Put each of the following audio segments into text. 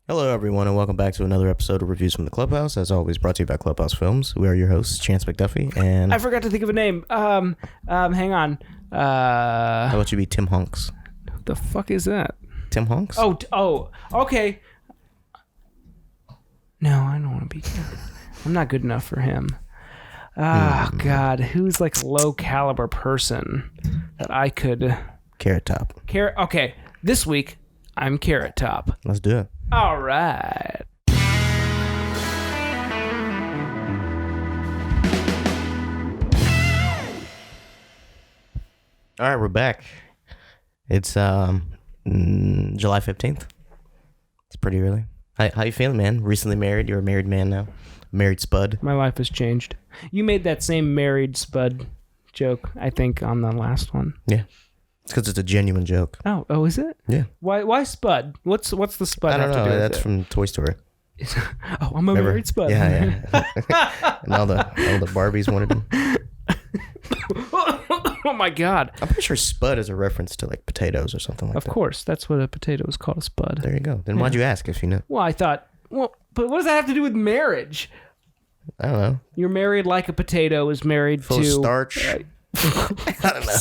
Hello, everyone, and welcome back to another episode of Reviews from the Clubhouse. As always, brought to you by Clubhouse Films. We are your hosts, Chance McDuffie, and... I forgot to think of a name. Hang on. How about you be Tim Honks? What the fuck is that? Tim Honks? Oh, okay. No, I don't want to be... I'm not good enough for him. God, who's like a low-caliber person that I could... Carrot Top. Okay, this week, I'm Carrot Top. Let's do it. All right. All right, we're back. It's July 15th. It's pretty early. How you feeling, man? Recently married? You're a married man now? Married spud? My life has changed. You made that same married spud joke, I think, on the last one. Yeah. It's because it's a genuine joke. Oh, is it? Yeah. Why spud? What's the spud? I don't know. That's with from Toy Story. Oh, I'm a married spud. Yeah. And all the Barbies wanted him. Oh my God. I'm pretty sure spud is a reference to like potatoes or something like that. Of course, that's what a potato is called, a spud. There you go. Then why'd you ask if you knew? Well, I thought, but what does that have to do with marriage? I don't know. You're married like a potato is married Full to... starch. I don't know.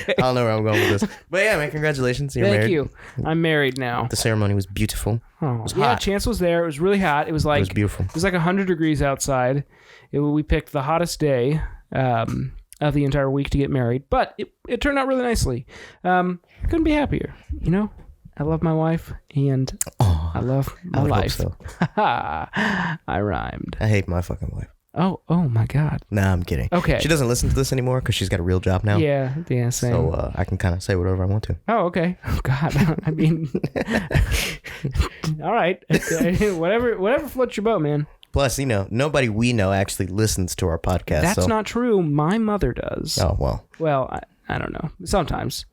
I don't know where I'm going with this. But yeah, man, congratulations. You're married. Thank you. I'm married now. The ceremony was beautiful. Oh, It was yeah, hot. Chance was there. It was really hot. It was It was beautiful. It was like 100 degrees outside. We picked the hottest day of the entire week to get married, but it turned out really nicely. Couldn't be happier. You know, I love my wife and I love my life. Hope so. I rhymed. I hate my fucking wife. Oh my God. Nah, I'm kidding. Okay. She doesn't listen to this anymore because she's got a real job now. Yeah, same. So I can kind of say whatever I want to. Oh, okay. Oh, God. I mean, all right. Whatever floats your boat, man. Plus, nobody we know actually listens to our podcast. That's not true. My mother does. Oh, well. Well, I don't know. Sometimes.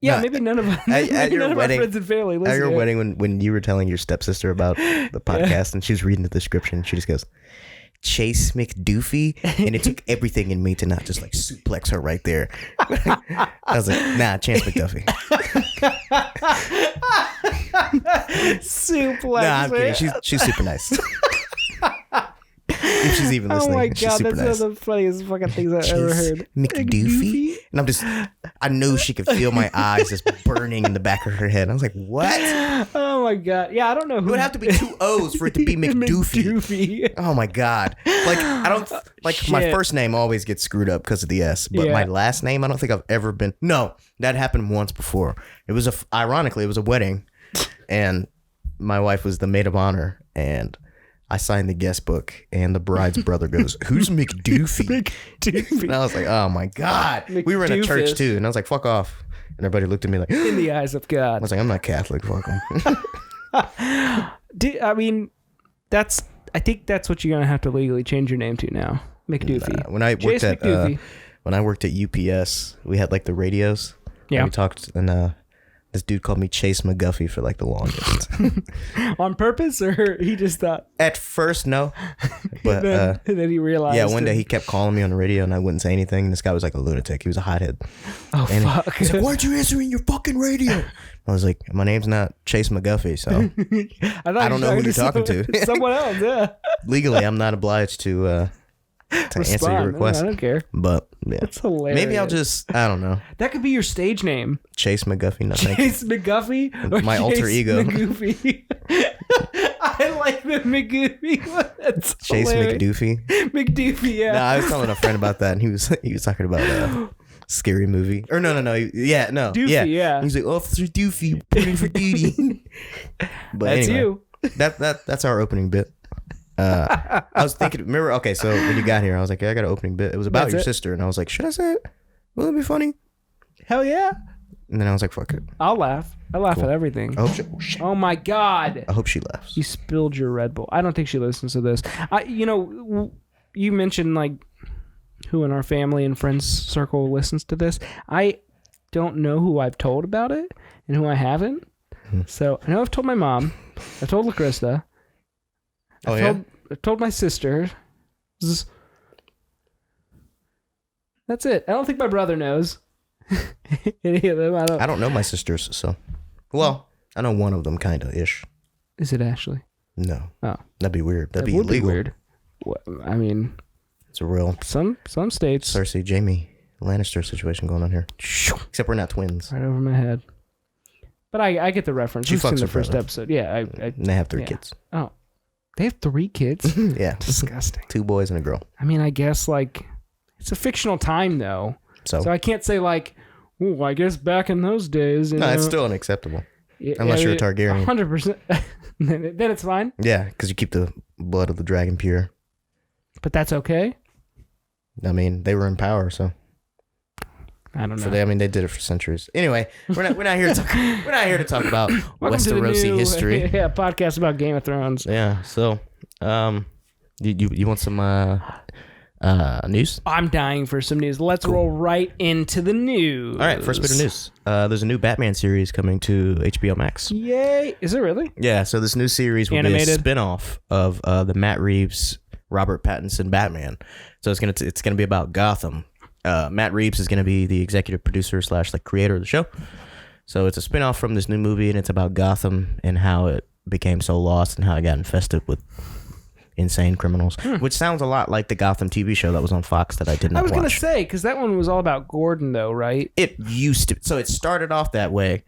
Yeah, maybe none of at your none of wedding, our friends and family listen at your to it. wedding, when you were telling your stepsister about the podcast and she was reading the description, she just goes, Chase McDoofy, and it took everything in me to not just like suplex her right there. I was like, nah, Chance McDuffie. Suplex. Nah, I'm kidding. She's super nice. If she's even listening, Oh my she's God, super that's nice. one of the funniest fucking things I've Chase ever heard. McDoofy? And I know she could feel my eyes just burning in the back of her head. I was like, what? Oh my God. Yeah, I don't know It who. would have to be 2 O's for it to be McDoofy. Oh my God. Like, I don't, like my Shit. first name always gets screwed up because of the S, but my last name, I don't think I've ever been. No, that happened once before. It was ironically, it was a wedding and my wife was the maid of honor and I signed the guest book and the bride's brother goes, who's McDoofy? And I was like, oh my God. We were in a church too. And I was like, fuck off. And everybody looked at me like, In the eyes of I God. was like, I'm not Catholic. Fuck 'em. I mean, I think that's what you're going to have to legally change your name to now. McDoofy. When I Chase McDoofy. worked at UPS, we had like the radios. Yeah. And we talked and this dude called me Chase McGuffey for like the longest. On purpose, or he just thought? At first, no. But and then he realized. yeah, one day he kept calling me on the radio and I wouldn't say anything. This guy was like a lunatic. He was a hothead. Oh, And fuck. he's like, why aren't you answering your fucking radio? I was like, my name's not Chase McGuffey, so I don't know who you're talking to. Someone else, yeah. legally I'm not obliged to answer your request. I don't care. But yeah. That's hilarious. Maybe I'll just, I don't know. That could be your stage name. Chase McGuffey. No, thank you. Chase McGuffey or My Chase alter ego. McGoofy. I like the McGoofy one. That's Chase hilarious. McDoofy. McDoofy, yeah. No, I was telling a friend about that, and he was talking about a scary movie. Or no. Yeah, no. Doofy, yeah. He's like, Officer Doofy, reporting for duty. But That's anyway, you. That's our opening bit. I was thinking, remember, okay, so when you got here, I was like, I got an opening bit. It was about That's your it? sister, and I was like, should I say it? Will it be funny? Hell yeah. And then I was like, fuck it. I'll laugh. I laugh at everything. I hope she, Oh my God. I hope she laughs. You spilled your Red Bull. I don't think she listens to this. You mentioned like who in our family and friends circle listens to this. I don't know who I've told about it and who I haven't. So I know I've told my mom. I've told LaCrista. I've told my sister. That's it. I don't think my brother knows. Any of them. I don't know my sisters, so. Well, I know one of them kind of ish. Is it Ashley? No. Oh, that'd be weird. That'd that be would illegal. be weird. What, I mean, It's a real some states. Cersei, Jaime Lannister situation going on here. Except we're not twins. Right over my head. But I get the reference. She You've seen fucks the her first brother. episode. Yeah. And they have 3 kids. Oh, they have 3 kids. Yeah. Disgusting. 2 boys and a girl. I mean, I guess like it's a fictional time though, so I can't say like, oh, I guess back in those days. No, it's still unacceptable. Yeah, Unless you're a Targaryen. 100%. Then it's fine. Yeah, because you keep the blood of the dragon pure. But that's okay. I mean, they were in power, so. I don't know. They did it for centuries. Anyway, we're not here to talk about Welcome to the Westerosi new, history. Yeah, podcast about Game of Thrones. Yeah. So, you want some news? I'm dying for some news. Let's roll right into the news. All right. First bit of news. There's a new Batman series coming to HBO Max. Yay! Is it really? Yeah. So this new series will Animated? be a spinoff of the Matt Reeves, Robert Pattinson Batman. So it's gonna be about Gotham. Matt Reeves is gonna be the executive producer / creator of the show. So it's a spinoff from this new movie, and it's about Gotham and how it became so lost and how it got infested with insane criminals, which sounds a lot like the Gotham TV show that was on Fox that I did not watch. I was going to say, because that one was all about Gordon, though, right? It used to. So it started off that way,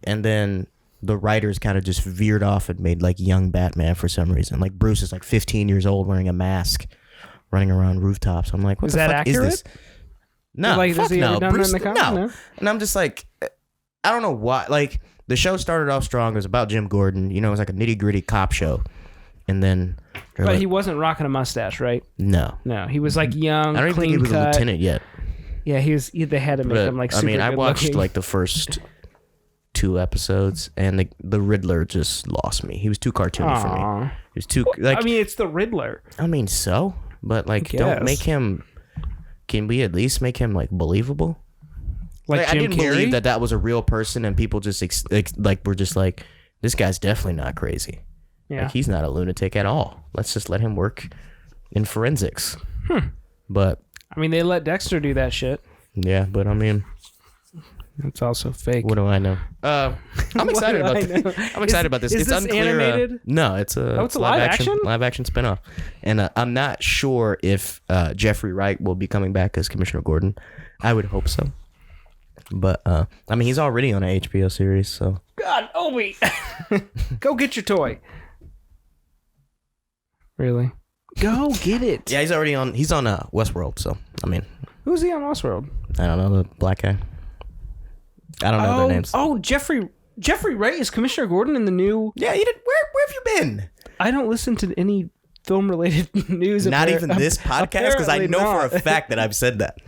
and then the writers kind of just veered off and made like young Batman for some reason. Like Bruce is like 15 years old wearing a mask, running around rooftops. I'm like, what the fuck accurate? is this? No, Like, fuck has he no. ever done Bruce, that in the comic? no. No? And I'm just like, I don't know why. Like the show started off strong. It was about Jim Gordon. You know, it was like a nitty gritty cop show, and then. But like, he wasn't rocking a mustache, right? No. No, he was like young, I don't even clean think he was cut. a lieutenant yet. Yeah, he was. They had to make But, him like super I good watched looking. like the first 2 episodes, and the Riddler just lost me. He was too cartoony for me. Aw. He was too like. I mean, it's the Riddler. So, but like, I don't guess. make him. Can we at least make him like believable? Like I Jim didn't Carrey? believe that was a real person, and people just were just like, this guy's definitely not crazy. Yeah. Like he's not a lunatic at all. Let's just let him work in forensics. But I mean, they let Dexter do that shit. yeah, but I mean, It's also fake. what do I know? I'm excited What about do I this. know? I'm excited about this. Is It's this unclear. animated? No, it's a. Oh, it's a live action? Live action spinoff, and I'm not sure if Jeffrey Wright will be coming back as Commissioner Gordon. I would hope so, but I mean, he's already on an HBO series, so. God, Obi, go get your toy. Really? Go get it. Yeah, he's already on. He's on Westworld, so I mean, Who's he on Westworld? I don't know the black guy. I don't know their names. Oh, Jeffrey Wright is Commissioner Gordon in the new. Yeah, you did. Where have you been? I don't listen to any film-related news. Not even this podcast, because I apparently know not. for a fact that I've said that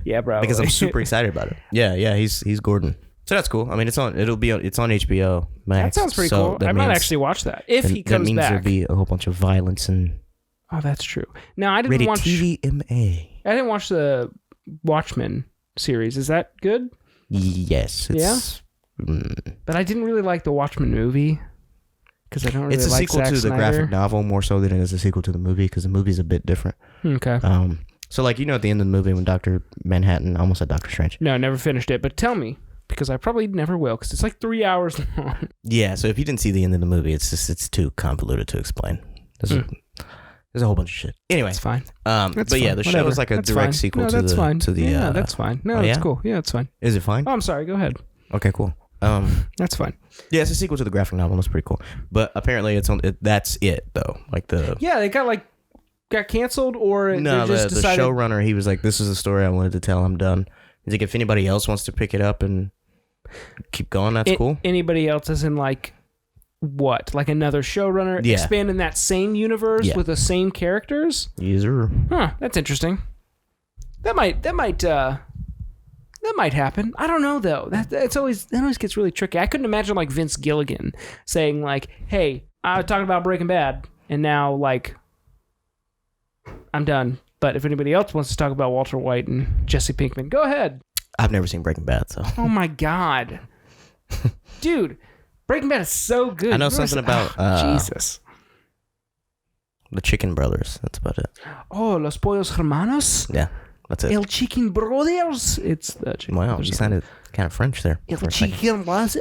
Yeah, bro. because I'm super excited about it. Yeah, he's Gordon. So that's cool. I mean, it's on HBO Max. That sounds pretty so cool. that I might means- actually watch that if he that comes means back. there'll be a whole bunch of violence and Oh, that's true. Now I didn't rated watch. TVMA. I didn't watch the Watchmen series. Is that good? Yes. It's, But I didn't really like the Watchmen movie because I don't really It's a like sequel Zack to the Snyder. graphic novel more so than it is a sequel to the movie, because the movie's a bit different. Okay. So like, you know, at the end of the movie when Dr. Manhattan, almost said Doctor Strange. No, I never finished it. But tell me, because I probably never will, because it's like 3 hours long. Yeah, so if you didn't see the end of the movie, it's too convoluted to explain. There's a whole bunch of shit. Anyway, That's fine. but That's yeah, fine. the show Whatever. is like a That's direct fine. sequel No, to that's the fine. to the. Yeah, that's fine. No, oh, that's yeah? cool. Yeah, that's fine. Is it fine? Oh, I'm sorry. Go ahead. Okay, cool. That's fine. Yeah, it's a sequel to the graphic novel. That's pretty cool. But apparently, that's it though. Like the Yeah, they got canceled, or no, they just the decided. showrunner. He was like, "This is the story I wanted to tell. I'm done." He's like, "If anybody else wants to pick it up and keep going, that's cool." Anybody else is in what? Like another showrunner Yeah. expanding that same universe with the same characters? User. Huh, that's interesting. That might happen. I don't know though. That always gets really tricky. I couldn't imagine Vince Gilligan saying "Hey, I was talking about Breaking Bad, and now I'm done. But if anybody else wants to talk about Walter White and Jesse Pinkman, go ahead." I've never seen Breaking Bad, so. Oh my god, dude, Breaking Bad is so good. I know something about Jesus. The Chicken Brothers. That's about it. Oh, Los Pollos Hermanos. Yeah, that's it. El Chicken Brothers. It's the Chicken Wow, Brothers. you sounded kind of French there. El for a second. Chicken Brothers.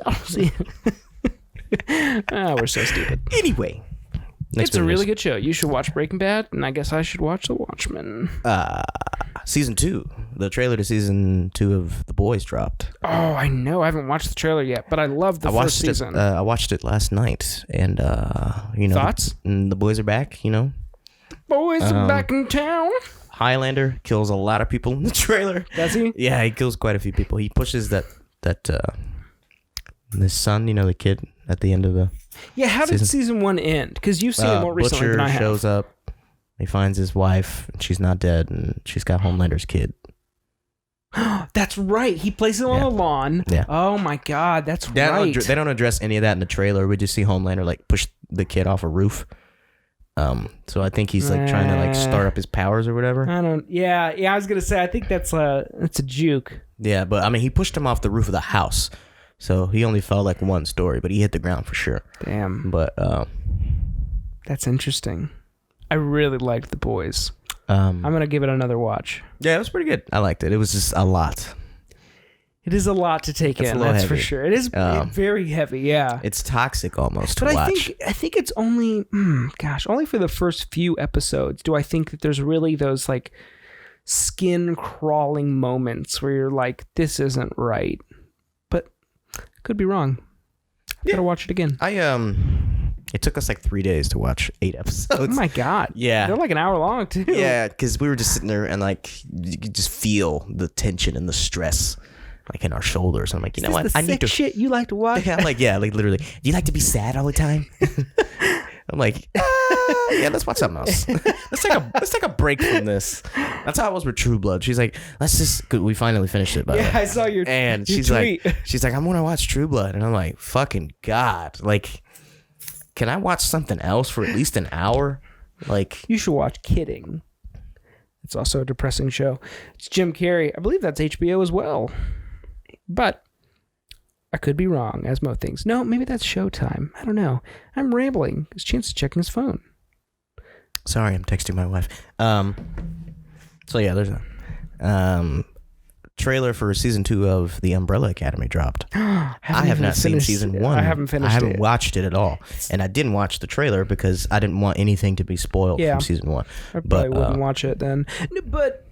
We're so stupid. Anyway. It's a really good show. You should watch Breaking Bad, and I guess I should watch The Watchmen. Season 2. The trailer to season 2 of The Boys dropped. Oh, I know. I haven't watched the trailer yet, but I love the first season. I watched it last night, and Thoughts? The boys are back. The boys are back in town. Highlander kills a lot of people in the trailer. Does he? Yeah, he kills quite a few people. He pushes that his son, the kid at the end of the how did season 1 end? Because you've seen it more recently than I have. Butcher shows up. He finds his wife, and she's not dead, and she's got Homelander's kid. That's right. He plays it on the lawn. Yeah. Oh my God, that's right. They don't address any of that in the trailer. We just see Homelander push the kid off a roof. So I think he's trying to start up his powers or whatever. Yeah. I was gonna say I think that's a juke. Yeah, but I mean he pushed him off the roof of the house, so he only fell one story, but he hit the ground for sure. Damn. But that's interesting. I really liked The Boys. I'm gonna give it another watch. Yeah, it was pretty good. I liked it. It was just a lot. It is a lot to take in. That's heavy. For sure. It is very heavy. Yeah, it's toxic almost. But to watch. I think it's only only for the first few episodes do I think that there's really those skin crawling moments where you're like, this isn't right. But could be wrong. Gotta watch it again. It took us 3 days to watch 8 episodes. Oh my God. Yeah. They're an hour long too. Yeah, because we were just sitting there and you could just feel the tension and the stress in our shoulders. I'm like, you know what? I need to shit you like to watch. I'm like, yeah, literally. Do you like to be sad all the time? I'm like, yeah, let's watch something else. let's take a break from this. That's how it was with True Blood. She's like, we finally finished it. By the way. I saw your and your she's tweet. she's like, I'm gonna watch True Blood, and I'm like, fucking God, can I watch something else for at least an hour? You should watch Kidding. It's also a depressing show. It's Jim Carrey. I believe that's HBO as well. But I could be wrong, as most things. No, maybe that's Showtime. I don't know. I'm rambling. His Chance is checking his phone. Sorry, I'm texting my wife. So yeah, there's a trailer for season 2 of The Umbrella Academy dropped. I have not seen season 1. I haven't finished it. I haven't watched it at all. And I didn't watch the trailer because I didn't want anything to be spoiled from season 1. I probably wouldn't watch it then. But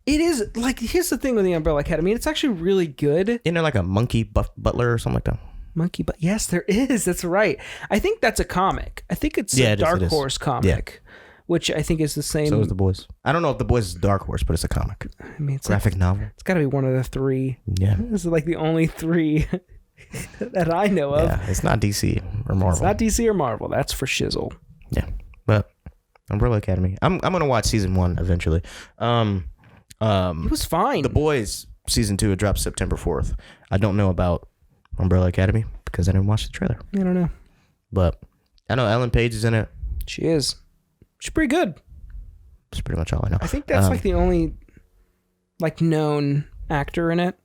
it is, here's the thing with The Umbrella Academy. It's actually really good. Isn't there a monkey butler or something like that? Monkey But yes, there is. That's right. I think that's a comic. I think it's a Dark Horse comic. Yeah. Which I think is the same. So is The Boys. I don't know if The Boys is Dark Horse, but it's a comic. I mean, it's graphic novel. It's got to be one of the 3. Yeah. This is the only 3 that I know of. Yeah, it's not DC or Marvel. It's not DC or Marvel. That's for shizzle. Yeah, but Umbrella Academy. I'm gonna watch season 1 eventually. It was fine. The Boys season 2 it drops September 4th. I don't know about Umbrella Academy because I didn't watch the trailer. I don't know. But I know Ellen Page is in it. She is. She's pretty good. That's pretty much all I know. I think that's the only known actor in it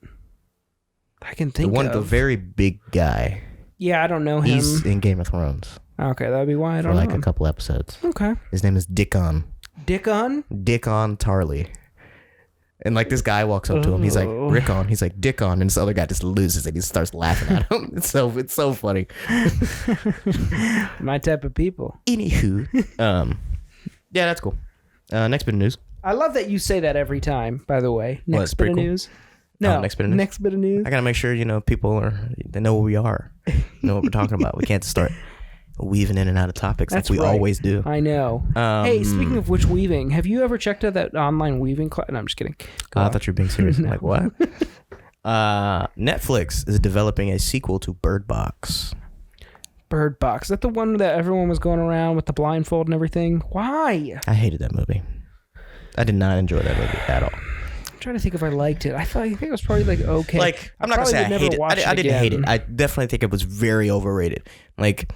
I can think of. The very big guy. Yeah, I don't know him. He's in Game of Thrones. Okay, that'd be why I don't know. For a couple episodes. Okay. His name is Dickon. Dickon? Dickon Tarley. And this guy walks up to him. He's like, Rickon. He's like, Dickon. And this other guy just loses and he starts laughing at him. It's so funny. My type of people. Anywho. Yeah, that's cool. Next bit of news. I love that you say that every time, by the way. Next bit of news. No, next bit of news. Next bit of news. I gotta make sure, people they know who we are. Know what we're talking about. We can't start weaving in and out of topics like we always do. I know. Hey, speaking of which weaving, have you ever checked out that online weaving class? No, I'm just kidding. I thought you were being serious. No. What? Netflix is developing a sequel to Bird Box. Bird Box. Is that the one that everyone was going around with the blindfold and everything? Why? I hated that movie. I did not enjoy that movie at all. I'm trying to think if I liked it. I think it was probably okay. I'm not gonna say I hate it. I didn't hate it. I definitely think it was very overrated.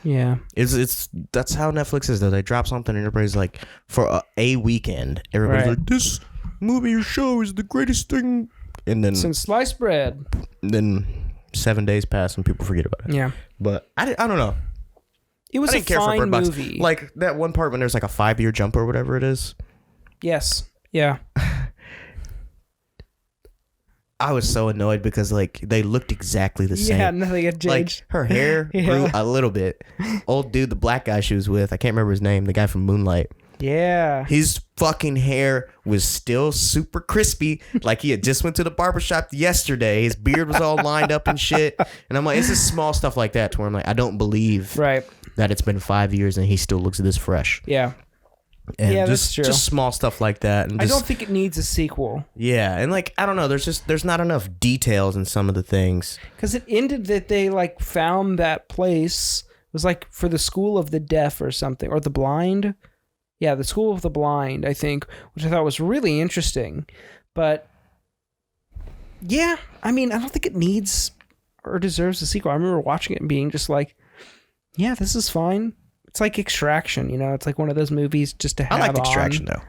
Yeah, it's that's how Netflix is though. They drop something and everybody's like, for a weekend, everybody's like, this movie or show is the greatest thing. And then since sliced bread. Then 7 days pass and people forget about it. Yeah, but I don't know. It was a fine movie. That one part when there's a 5-year jump or whatever it is. Yes. Yeah. I was so annoyed because like they looked exactly the same. Yeah, nothing had changed. Like her hair grew a little bit. Old dude, the black guy she was with, I can't remember his name, the guy from Moonlight. Yeah. His fucking hair was still super crispy, like he had just went to the barbershop yesterday. His beard was all lined up and shit. And I'm like, it's just small stuff like that to where I'm like, I don't believe that it's been 5 years and he still looks this fresh. Yeah. And yeah, just, that's true. Just small stuff like that. And just, I don't think it needs a sequel. Yeah, and like I don't know, there's not enough details in some of the things. Because it ended that they like found that place. It was like for the School of the Deaf or something, or the Blind. Yeah, the School of the Blind, I think, which I thought was really interesting. But yeah, I mean, I don't think it needs or deserves a sequel. I remember watching it and being just like, yeah, this is fine. It's like Extraction, you know? It's like one of those movies just to have on. I liked Extraction, though.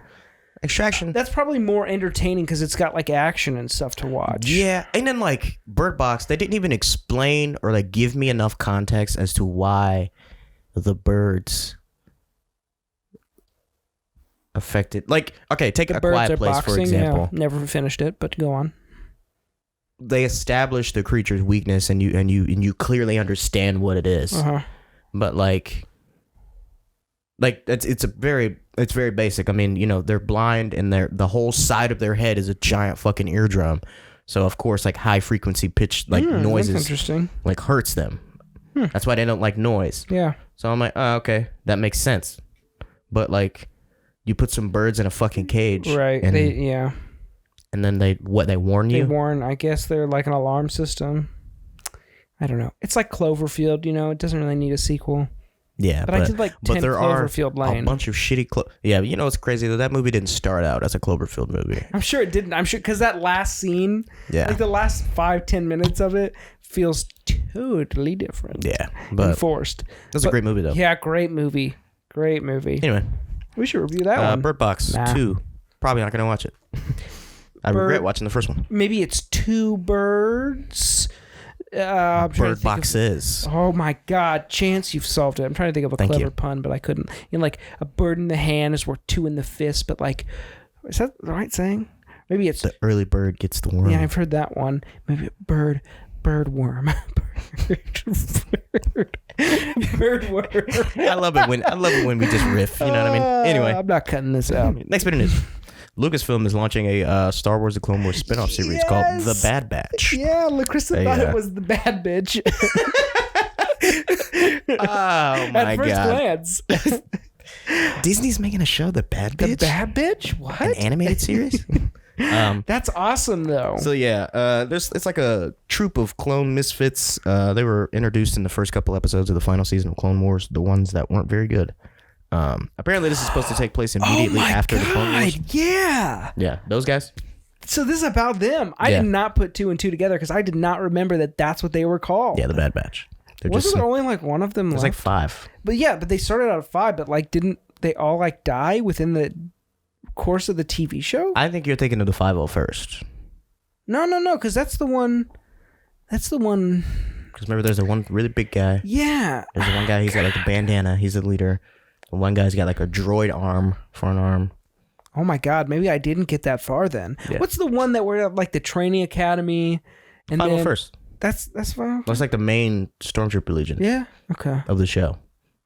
Extraction. That's probably more entertaining because it's got like action and stuff to watch. Yeah, and then like Bird Box, they didn't even explain or like give me enough context as to why the birds affected. Like, okay, take A Quiet Place, for example. Yeah, never finished it, but go on. They establish the creature's weakness and you clearly understand what it is. Uh-huh. But like it's very basic. I mean, you know, they're blind and the whole side of their head is a giant fucking eardrum. So of course, like high frequency pitch like noises that's interesting. Like hurts them. That's why they don't like noise. Yeah. So I'm like, oh, okay, that makes sense. But like, you put some birds in a fucking cage, right? And, and then they warn you. They warn. I guess they're like an alarm system. I don't know. It's like Cloverfield. You know, it doesn't really need a sequel. Yeah, but I did like 10 there Cloverfield are Lane. A bunch of shitty Yeah, you know it's crazy that movie didn't start out as a Cloverfield movie. I'm sure it didn't. I'm sure because that last scene, like the last 5-10 minutes of it feels totally different. Yeah, but enforced. That's a great movie though. Yeah, great movie. Great movie. Anyway, we should review that one. Bird Box 2. Probably not gonna watch it. I regret watching the first one. Maybe it's two birds. Bird Boxes. Oh my God, Chance, you've solved it. I'm trying to think of a clever pun, but I couldn't. You know, like a bird in the hand is worth two in the fist, but like, is that the right saying? Maybe it's the early bird gets the worm. Yeah, I've heard that one. Maybe bird worm. Bird worm. I love it when we just riff. You know what I mean? Anyway, I'm not cutting this out. Next bit of news. Lucasfilm is launching a Star Wars: The Clone Wars spin-off series called The Bad Batch. Yeah, Krista thought it was The Bad Bitch. Oh my At first God. glance. Disney's making a show, The Bad Bitch? The Bad Bitch? What? An animated series? That's awesome, though. So yeah, it's like a troop of clone misfits. They were introduced in the first couple episodes of the final season of Clone Wars, the ones that weren't very good. Apparently this is supposed to take place immediately after the Clone Wars. Yeah. Yeah, those guys. So this is about them. I did not put two and two together because I did not remember that that's what they were called. Yeah, the Bad Batch. Wasn't there only like one of them left? There's like 5. But they started out at 5, but like didn't they all like die within the course of the TV show? I think you're thinking of the 501st. No, because that's the one. Because remember, there's the one really big guy. Yeah. There's the one guy. He's got like a bandana. He's the leader. The one guy's got like a droid arm for an arm. Oh my God! Maybe I didn't get that far then. Yeah. What's the one that we're at like the training academy? And 501st. That's fine. That's like the main Stormtrooper Legion. Yeah. Okay. Of the show.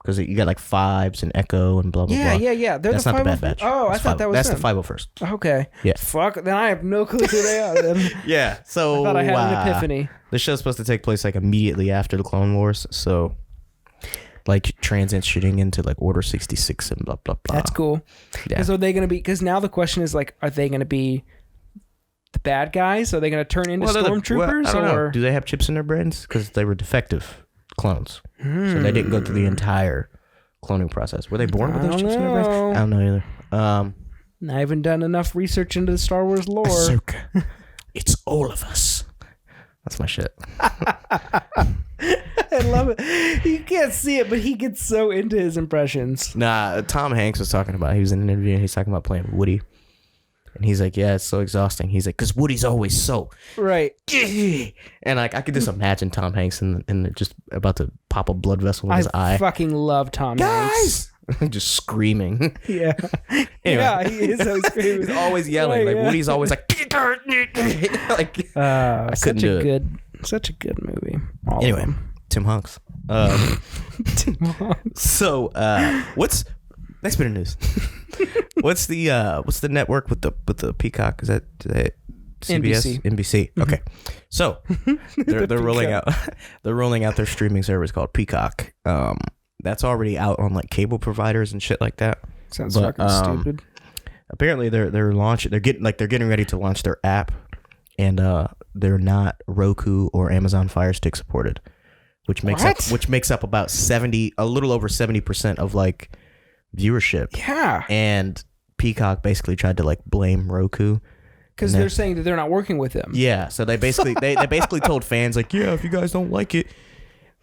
Because you got like Fives and Echo and blah, blah, blah. Yeah. That's not the Bad Batch. Oh, I thought that was That's the 501st. Okay. Yeah. Fuck. Then I have no clue who they are then. Yeah. So I thought I had an epiphany. The show's supposed to take place like immediately after the Clone Wars. So like transitioning into like Order 66 and blah, blah, blah. That's cool. Because are they going to be... Because now the question is like, are they going to be the bad guys? Are they going to turn into stormtroopers? I don't know. Do they have chips in their brains? Because they were defective clones. So they didn't go through the entire cloning process. Were they born with those chips in their brains? I don't know either. I haven't done enough research into the Star Wars lore. Ahsoka. It's all of us. That's my shit. I love it. You can't see it, but he gets so into his impressions. Nah, Tom Hanks was talking about, he was in an interview and he's talking about playing Woody. And he's like, yeah, it's so exhausting. He's like, because Woody's always so. Right. And like, I could just imagine Tom Hanks and just about to pop a blood vessel in his eye. I fucking love Tom Hanks. Just screaming. Yeah. Anyway. Yeah, he is always screaming. He's always yelling. Right, like yeah. Woody's always like, like I couldn't do it. Such a good movie. Anyway, Tim Hanks. So, what's next bit of news? what's the network with the Peacock? Is that CBS? NBC. Okay. So they're rolling out their streaming service called Peacock. That's already out on like cable providers and shit like that. Sounds fucking stupid. Apparently they're getting ready to launch their app, and they're not Roku or Amazon Fire Stick supported, which makes up about a little over 70% of like viewership. Yeah. And Peacock basically tried to like blame Roku. Because they're saying that they're not working with them. Yeah, so they basically they basically told fans like, yeah, if you guys don't like it,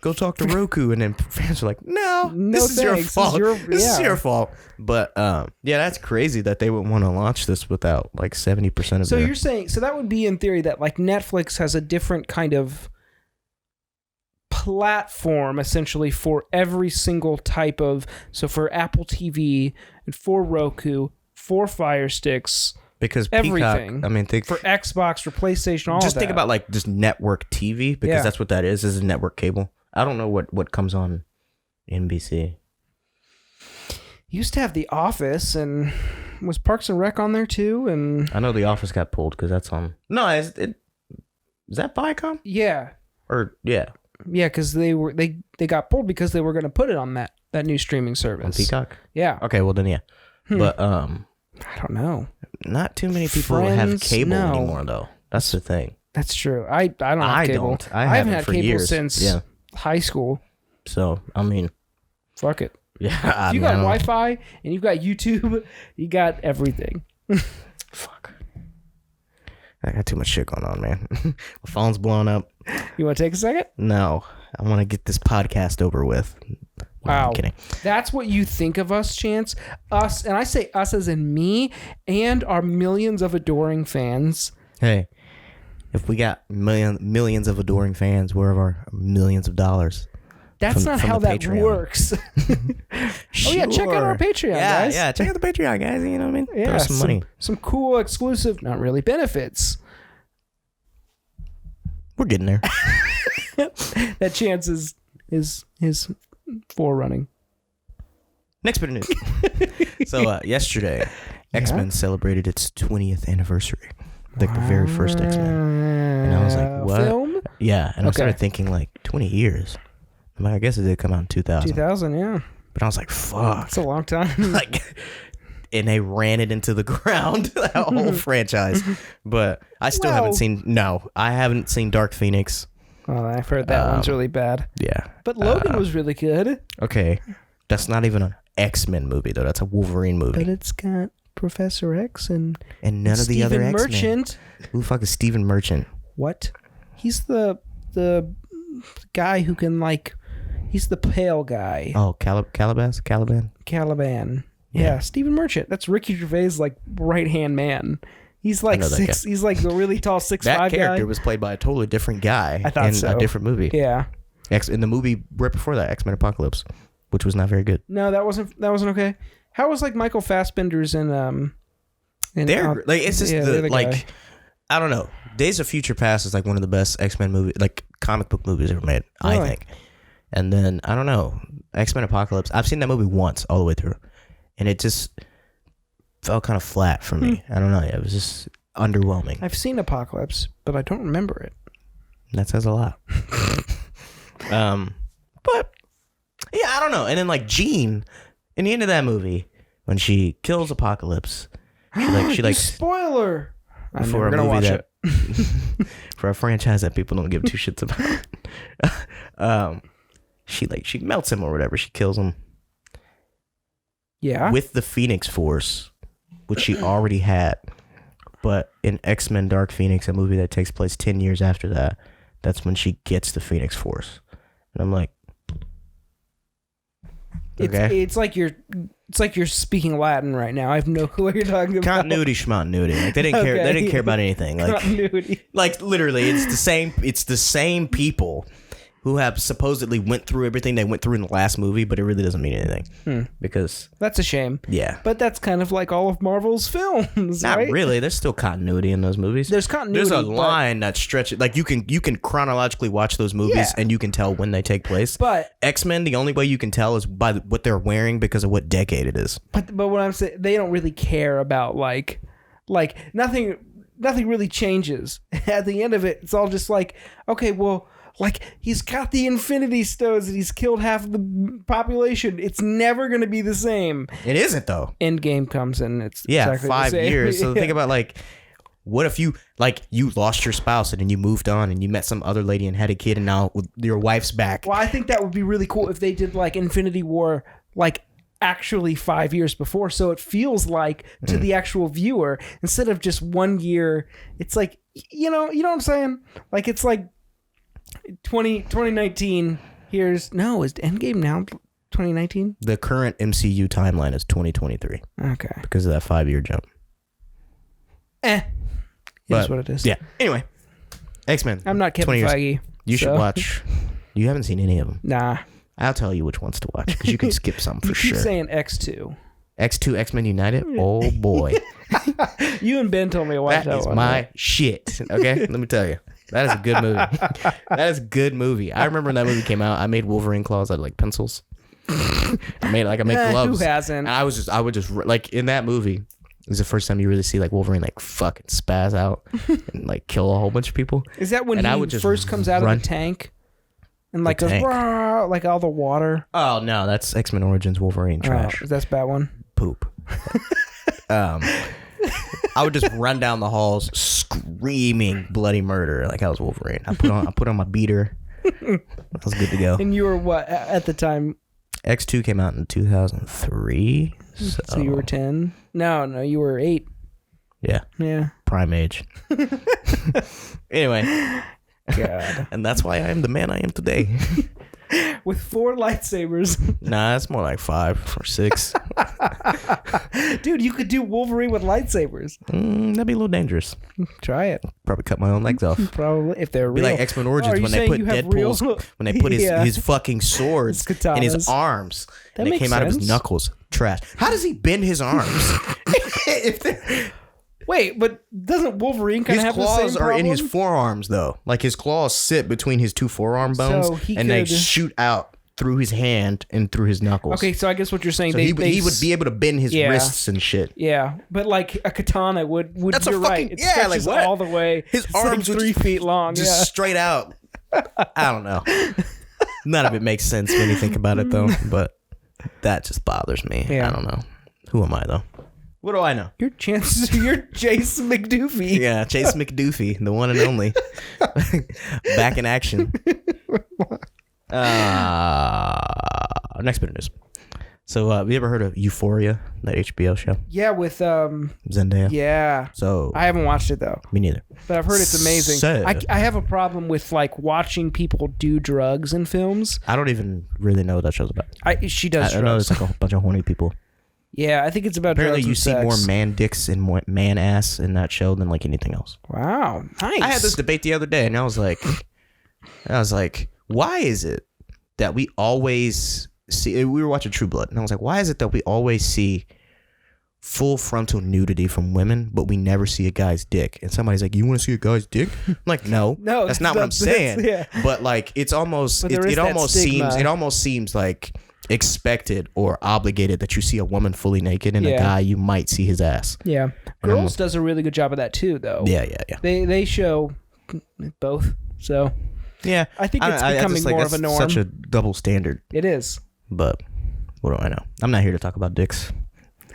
go talk to Roku. And then fans are like, no, this is your fault. This is your fault. But yeah, that's crazy that they would want to launch this without like 70% of. So you're saying that would be in theory that like Netflix has a different kind of platform essentially for every single type of. So for Apple TV and for Roku, for Fire Sticks. Because everything. Peacock, I mean, for Xbox, for PlayStation, all just of think that. about like just network TV, because that's what that is a network cable. I don't know what comes on NBC. Used to have The Office, and was Parks and Rec on there too? And I know The Office got pulled because that's on. No, is that Viacom? Yeah. Or yeah. Yeah, because they got pulled because they were going to put it on that new streaming service. On Peacock? Yeah. Okay, well then yeah. But I don't know. Not too many people have cable anymore, though. That's the thing. That's true. I don't have cable. I haven't had for cable years. Since high school. So, I mean. Fuck it. Yeah. If you got Wi-Fi and you've got YouTube, you got everything. Fuck. I got too much shit going on, man. My phone's blowing up. You want to take a second? No. I want to get this podcast over with. Wow. I'm kidding. That's what you think of us, Chance. Us, and I say us as in me and our millions of adoring fans. Hey, if we got millions of adoring fans, where are our millions of dollars? That's not how that Patreon works. Sure. Oh, yeah, check out our Patreon, guys. Yeah, check out the Patreon, guys. You know what I mean? Yeah, throw some money. Some cool, exclusive, not really benefits. We're getting there. That Chance is forerunning. Next bit of news. So yesterday, X-Men celebrated its 20th anniversary. Like the very first X-Men. And I was like, what? Film? Yeah, and I started thinking like 20 years. I mean, I guess it did come out in 2000. 2000, yeah. But I was like, fuck. That's a long time. Like, and they ran it into the ground, that whole franchise. But I still haven't seen Dark Phoenix. Oh, I've heard that one's really bad. Yeah. But Logan was really good. Okay. That's not even an X-Men movie, though. That's a Wolverine movie. But it's got Professor X and none of the other X-Men. Merchant. Who the fuck is Stephen Merchant? What? He's the guy who can, like... He's the pale guy. Oh, Caliban? Yeah, Stephen Merchant. That's Ricky Gervais' like right-hand man. He's like six. He's like the really tall 6'5" guy. That character was played by a totally different guy. I thought so. In a different movie. Yeah. In the movie right before that, X-Men Apocalypse, which was not very good. No, that wasn't okay. How was like Michael Fassbender's in it's just guy. I don't know. Days of Future Past is like one of the best X-Men movies, like comic book movies ever made. Really? I think. And then I don't know, X-Men Apocalypse. I've seen that movie once all the way through, and it just felt kind of flat for me. I don't know. It was just underwhelming. I've seen Apocalypse, but I don't remember it. That says a lot. But yeah, I don't know. And then like Jean, in the end of that movie, when she kills Apocalypse, she spoiler. I'm for never gonna watch it. For a franchise that people don't give two shits about. She melts him or whatever. She kills him. Yeah. With the Phoenix Force, which she already had. But in X-Men Dark Phoenix, a movie that takes place 10 years after that, that's when she gets the Phoenix Force. And I'm like, okay. It's like you're speaking Latin right now. I have no clue what you're talking about. Continuity schmontinuity. Like they didn't care. They didn't care about anything. Like continuity. Like literally, it's the same people. who have supposedly went through everything they went through in the last movie, but it really doesn't mean anything because that's a shame. Yeah, but that's kind of like all of Marvel's films. Not right? really. There's still continuity in those movies. There's continuity. There's a line that stretches. Like you can chronologically watch those movies and you can tell when they take place. But X-Men, the only way you can tell is by what they're wearing because of what decade it is. But what I'm saying, they don't really care about like nothing really changes. At the end of it, it's all just like, okay, well, like he's got the Infinity Stones and he's killed half of the population. It's never going to be the same. It isn't though. Endgame comes and it's exactly 5 the same. years. So think about like, what if you lost your spouse and then you moved on and you met some other lady and had a kid and now your wife's back? Well, I think that would be really cool if they did like Infinity War like actually 5 years before, so it feels like to the actual viewer instead of just 1 year. It's like you know what I'm saying? Like it's like 2019. Is Endgame now 2019? The current MCU timeline is 2023. Okay. Because of that 5-year jump. It is what it is. Yeah. Anyway, X-Men. I'm not Kevin Feige. You should watch. You haven't seen any of them. Nah. I'll tell you which ones to watch because you can skip some for sure. You keep saying X2. X2 X-Men United? Oh boy. You and Ben told me to watch that one. That is my shit. Okay? Let me tell you. That is a good movie. That is a good movie. I remember when that movie came out, I made Wolverine claws out of like pencils. I make gloves. Who hasn't? And I would just like in that movie, it was the first time you really see like Wolverine like fucking spaz out and like kill a whole bunch of people. Is that when he first comes out of the tank? And like goes rah, like all the water. Oh no, that's X-Men Origins Wolverine trash. That's a bad one. Poop. I would just run down the halls screaming bloody murder like I was Wolverine. I put on my beater. I was good to go. And you were what at the time? X2 came out in 2003. So you were 10? No, you were 8. Yeah. Prime age. Anyway. God. And that's why I am the man I am today. With 4 lightsabers. Nah, it's more like 5 or 6. Dude, you could do Wolverine with lightsabers. That'd be a little dangerous. Try it. Probably cut my own legs off. Probably, if they're real. Be like X-Men Origins when they put Deadpool's, when they put his fucking swords in his arms. That and it came out of sense. his knuckles. Trash. How does he bend his arms? Wait, but doesn't Wolverine kind of have the same His claws are in his forearms, though. Like his claws sit between his 2 forearm bones, and they shoot out through his hand and through his knuckles. Okay, so I guess what you're saying, so he would be able to bend his wrists and shit. Yeah, but like a katana would. That's you're right. It stretches like all the way. His arms like 3 feet long, just straight out. I don't know. None of it makes sense when you think about it, though. But that just bothers me. Yeah. I don't know. Who am I, though? What do I know? Your chances. You're Chase McDoofy. Yeah, Chase McDoofy, the one and only. Back in action. Next bit of news. So, have you ever heard of Euphoria, that HBO show? Yeah, with Zendaya. Yeah. So I haven't watched it though. Me neither. But I've heard it's amazing. So, I have a problem with like watching people do drugs in films. I don't even really know what that show's about. She does. I know there's like a bunch of horny people. Yeah, I think it's about apparently drugs you and see sex. more man dicks and more man ass in that show than like anything else. Wow, nice. I had this debate the other day, and I was like, why is it that we always see? We were watching True Blood, and I was like, why is it that we always see full frontal nudity from women, but we never see a guy's dick? And somebody's like, you want to see a guy's dick? I'm like, no, that's not what I'm saying. Yeah. But like, it's almost it almost seems like expected or obligated that you see a woman fully naked and a guy you might see his ass. Yeah, Girls does a really good job of that too, though. Yeah. They show both, so yeah, I think it's becoming more of a norm. Such a double standard. It is. But what do I know? I'm not here to talk about dicks.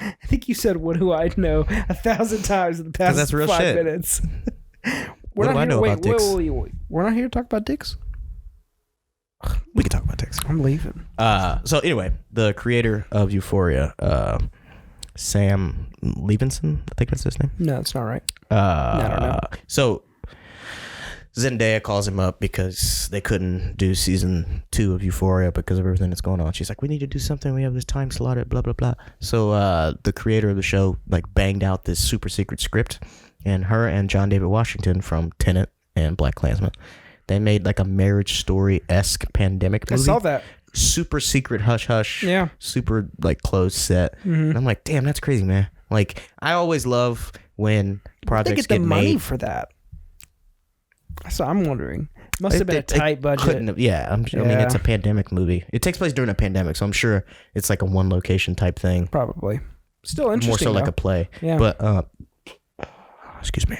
I think you said "What do I know" 1,000 times in the past that's real 5 shit. minutes. What do I know about dicks? Wait. We're not here to talk about dicks. We can talk about dicks. I'm leaving. So anyway, the creator of Euphoria, Sam Levinson, I think that's his name. No, that's not right. I don't know. So Zendaya calls him up because they couldn't do season 2 of Euphoria because of everything that's going on. She's like, we need to do something. We have this time slotted, blah, blah, blah. So the creator of the show like banged out this super secret script, and her and John David Washington from Tenet and Black Klansman, They made like a Marriage Story-esque pandemic movie. I saw that. Super secret hush hush. Yeah. Super like closed set. And I'm like, damn, that's crazy, man. Like, I always love when projects get the money made for that. So I'm wondering. Must have been a tight budget. I mean, it's a pandemic movie. It takes place during a pandemic, so I'm sure it's like a one location type thing. Probably. Still interesting. More so like a play. Yeah. But excuse me.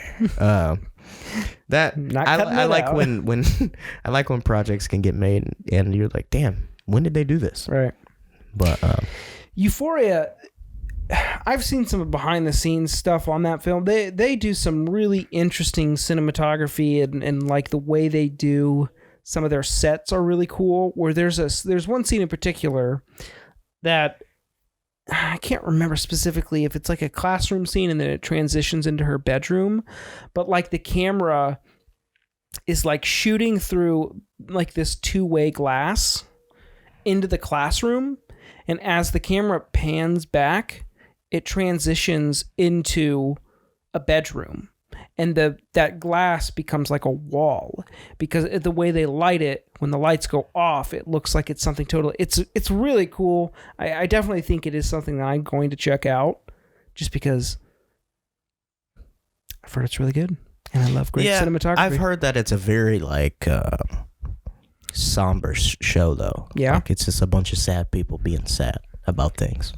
That I like when I like when projects can get made and you're like, damn, when did they do this? Right. But Euphoria, I've seen some behind the scenes stuff on that film. They do some really interesting cinematography and like the way they do some of their sets are really cool. Where there's one scene in particular that I can't remember specifically if it's like a classroom scene and then it transitions into her bedroom, but like the camera is like shooting through like this two-way glass into the classroom, and as the camera pans back, it transitions into a bedroom, and that glass becomes like a wall because the way they light it, when the lights go off, it looks like it's something totally. It's really cool. I definitely think it is something that I'm going to check out, just because I've heard it's really good, and I love great cinematography. I've heard that it's a very like somber show though. Yeah, like it's just a bunch of sad people being sad about things.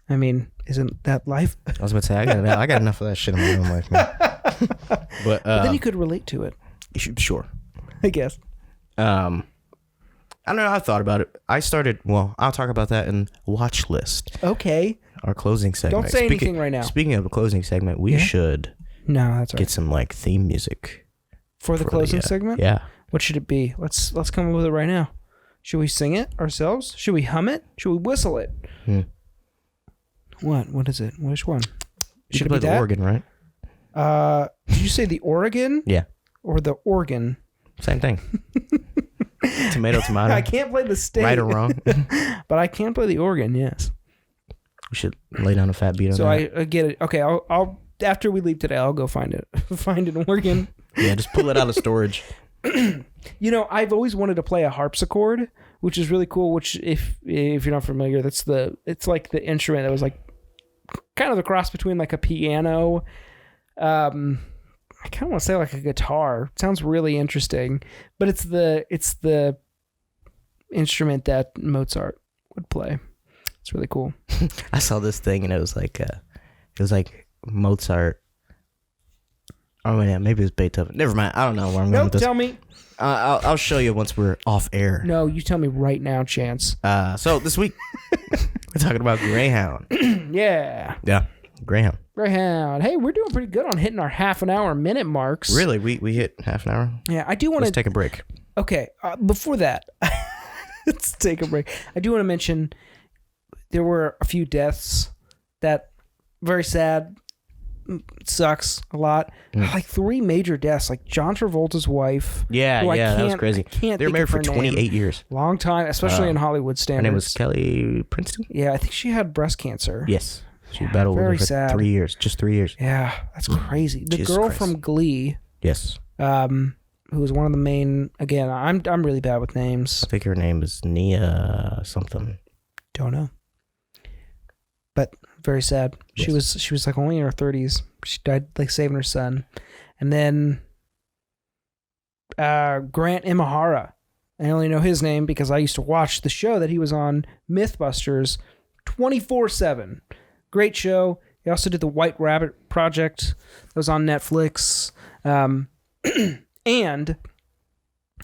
I mean, isn't that life? I was about to say, I got enough of that shit in my own life, man. But then you could relate to it. Sure. I guess. I don't know. I thought about it. I'll talk about that in watch list. Okay. Our closing segment. Don't say anything right now. Speaking of a closing segment, we should get some like theme music for the closing segment. Yeah. What should it be? Let's come up with it right now. Should we sing it ourselves? Should we hum it? Should we whistle it? What is it? Which one? You should play the organ, right? Did you say the Oregon? Yeah. Or the organ? Same thing. Tomato. I can't play the state. Right or wrong. But I can play the organ, yes. We should lay down a fat beat on that. So I get it. Okay, I'll after we leave today, I'll go find it. Find an organ. Yeah, just pull it out of storage. You know, I've always wanted to play a harpsichord, which is really cool. Which, if you're not familiar, it's like the instrument that was like kind of the cross between like a piano. I kind of want to say like a guitar. It sounds really interesting, but it's the instrument that Mozart would play. It's really cool. I saw this thing and it was like Mozart. Oh yeah, maybe it was Beethoven. Never mind. I don't know where I'm going with this. Tell me. I'll show you once we're off air. No, you tell me right now, Chance. So this week we're talking about Greyhound. Yeah. Yeah, Greyhound. Hey, we're doing pretty good on hitting our half an hour minute marks. Really? We hit half an hour? Yeah, I do want to take a break. Okay, before that, let's take a break. I do want to mention there were a few deaths that very sad. Sucks a lot. Like 3 major deaths, like John Travolta's wife. Yeah, that was crazy. They were married for 28 years. Long time, especially in Hollywood standards. Her name was Kelly Princeton? Yeah, I think she had breast cancer. Yes. She battled with it for 3 years. Just 3 years. Yeah, that's crazy. The girl from Glee. Yes. Who was one of the main, again, I'm really bad with names. I think her name is Nia something. Don't know. But very sad. Yes. She was like only in her 30s. She died like saving her son. And then Grant Imahara. I only know his name because I used to watch the show that he was on, Mythbusters, 24/7. Great show. He also did the White Rabbit Project that was on Netflix. And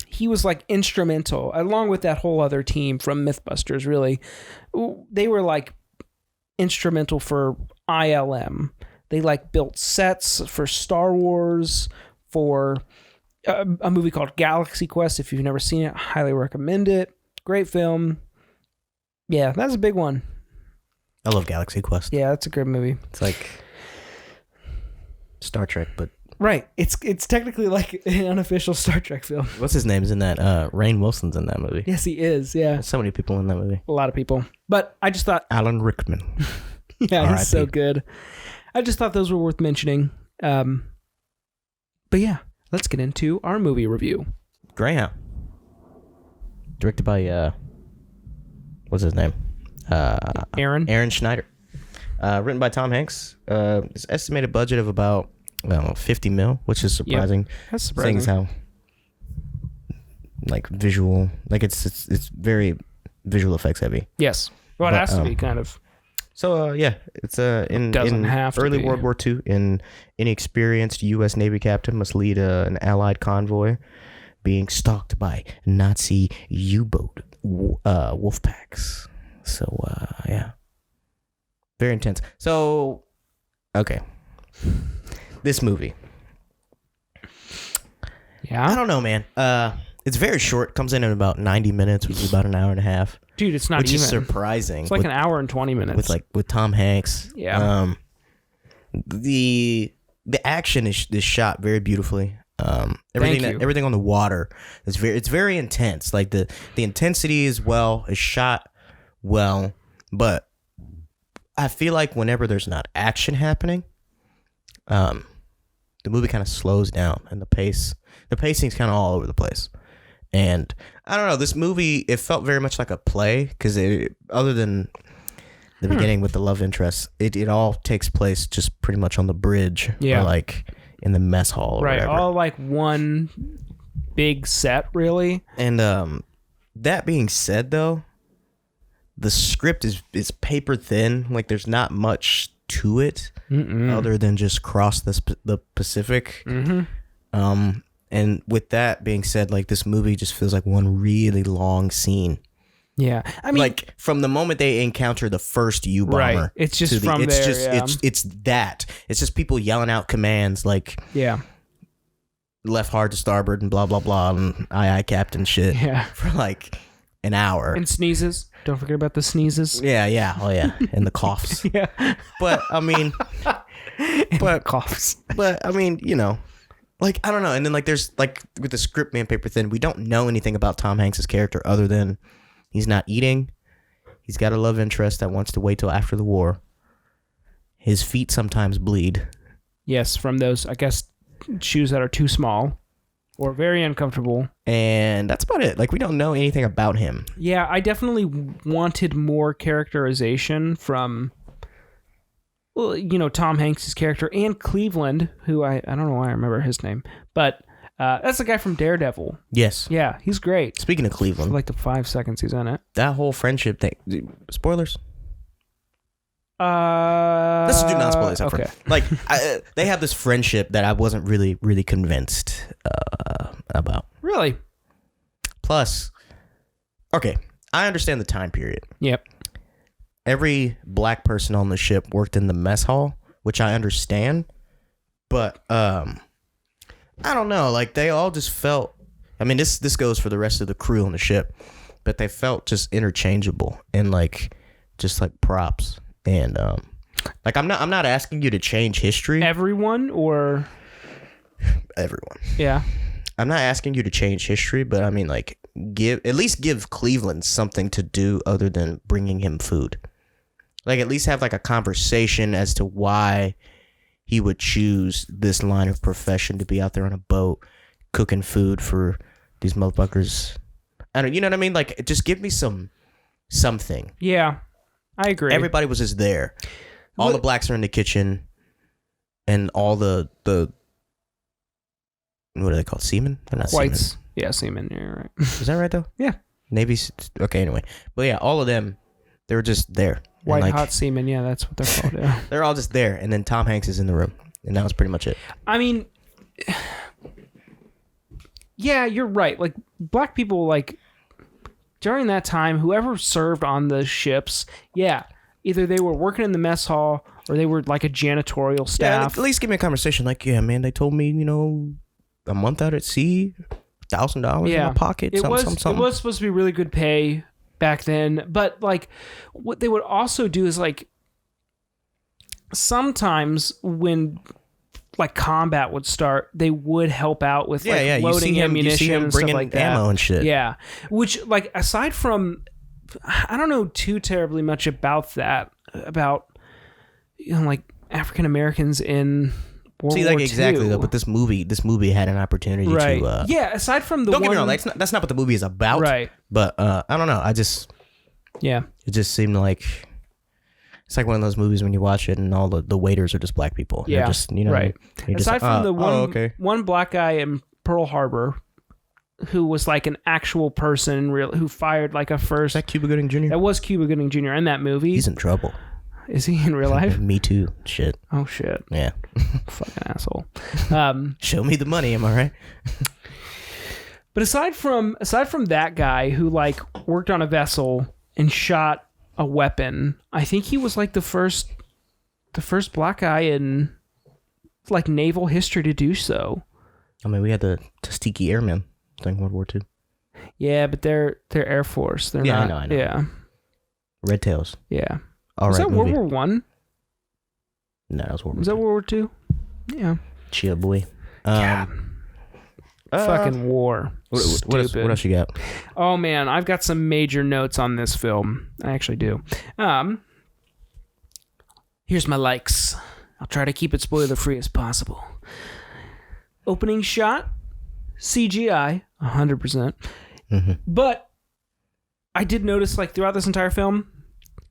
he was like instrumental, along with that whole other team from Mythbusters, really. They were like instrumental for ILM. They like built sets for Star Wars, for a movie called Galaxy Quest. If you've never seen it, I highly recommend it. Great film. Yeah, that's a big one. I love Galaxy Quest. Yeah, that's a great movie. It's like Star Trek, but right. It's technically like an unofficial Star Trek film. What's his name's in that? Rainn Wilson's in that movie. Yes, he is. Yeah, there's so many people in that movie. A lot of people. But I just thought Alan Rickman. Yeah, he's so good. I just thought those were worth mentioning. But yeah, let's get into our movie review. Greyhound. Directed by what's his name? Aaron Schneider. Written by Tom Hanks. It's estimated budget of about 50 mil, which is surprising. Yep. That's surprising. Seeing as how like visual, like it's very visual effects heavy. Yes. Well, it has to be kind of. So it's in early World War II, an inexperienced U.S. Navy captain must lead an Allied convoy being stalked by Nazi U-boat wolf packs. So yeah, very intense. So okay, this movie. Yeah, I don't know, man. It's very short. Comes in about 90 minutes, which is about an hour and a half. Dude, it's not which even. is surprising. It's like an hour and 20 minutes with Tom Hanks. Yeah. The action is shot very beautifully. Everything on the water is very intense. Like the intensity is shot well, but I feel like whenever there's not action happening, the movie kind of slows down and the pacing's kind of all over the place. And I don't know, this movie, it felt very much like a play because other than the beginning with the love interest, it all takes place just pretty much on the bridge or like in the mess hall or whatever. All like one big set, really. And that being said, though, the script is paper thin. Like there's not much to it other than just cross the Pacific. Mm-hmm. And with that being said, like this movie just feels like one really long scene. Yeah, I mean, like from the moment they encounter the first U-bomber, right. It's just it's just people yelling out commands like left hard to starboard and blah blah blah and aye captain shit for like an hour. And sneezes. Don't forget about the sneezes. Yeah. Oh yeah, and the coughs. Yeah, but I mean, coughs. But I mean, you know. Like, I don't know. And then, like, there's, like, with the script being paper thin, we don't know anything about Tom Hanks' character other than he's not eating. He's got a love interest that wants to wait till after the war. His feet sometimes bleed. Yes, from those, I guess, shoes that are too small or very uncomfortable. And that's about it. Like, we don't know anything about him. Yeah, I definitely wanted more characterization from... Well, you know, Tom Hanks' character and Cleveland, who I don't know why I remember his name, but that's the guy from Daredevil. Yes. Yeah, he's great. Speaking of Cleveland. For like the 5 seconds he's in it. That whole friendship thing. Spoilers? Let's do non-spoilers. Okay. Like, they have this friendship that I wasn't really convinced about. Really? Plus, okay, I understand the time period. Yep. Every black person on the ship worked in the mess hall, which I understand, but I don't know. Like they all just felt. I mean, this goes for the rest of the crew on the ship, but they felt just interchangeable and like just like props. And like I'm not asking you to change history. Everyone or everyone. Yeah. I'm not asking you to change history, but I mean like at least give Cleveland something to do other than bringing him food. Like, at least have, like, a conversation as to why he would choose this line of profession to be out there on a boat cooking food for these motherfuckers. I don't, you know what I mean? Like, just give me something. Yeah, I agree. Everybody was just there. All the blacks are in the kitchen, and all the what are they called? Seamen? They're not whites. Seamen. Yeah, seamen. You're right. Is that right, though? Yeah. Navy's... Okay, anyway. But, yeah, all of them, they were just there. White like, hot seamen, yeah, that's what they're called. Yeah. They're all just there, and then Tom Hanks is in the room, and that was pretty much it. I mean, yeah, you're right. Like black people, like during that time, whoever served on the ships, yeah, either they were working in the mess hall or they were like a janitorial staff. Yeah, at least give me a conversation. Like, yeah, man, they told me, you know, a month out at sea, $1,000 in my pocket. It was supposed to be really good pay back then, but like what they would also do is like sometimes when like combat would start, they would help out with loading ammunition and stuff like that. Ammo and shit. Yeah, which like aside from, I don't know too terribly much about that, about you know like African Americans in World See, War like exactly II. though. But this movie had an opportunity Right. to. Yeah. Aside from the Don't get me one- wrong. That's not what the movie is about. Right. But I don't know. It just seemed like it's like one of those movies when you watch it and all the waiters are just black people. Yeah. They're just, you know, Right. you're just Aside like, from okay. one black guy in Pearl Harbor, who was like an actual person, who fired like a first. Is that Cuba Gooding Jr.? That was Cuba Gooding Jr. in that movie. He's in trouble. Is he in real life? Me too. Shit. Oh shit. Yeah. Fucking asshole. Show me the money. Am I right? But aside from that guy who like worked on a vessel and shot a weapon, I think he was like the first black guy in like naval history to do so. I mean, we had the Tuskegee Airmen during World War II. Yeah, but they're Air Force. They're not. I know. Yeah. Red Tails. Yeah. All was right, that movie. World War One? No, that was World War Was that II. World War Two? Yeah. Chill, boy. Fucking war. What else you got? Oh man, I've got some major notes on this film. I actually do. Here's my likes. I'll try to keep it spoiler free as possible. Opening shot, CGI, 100%. Mm-hmm. But I did notice, like throughout this entire film,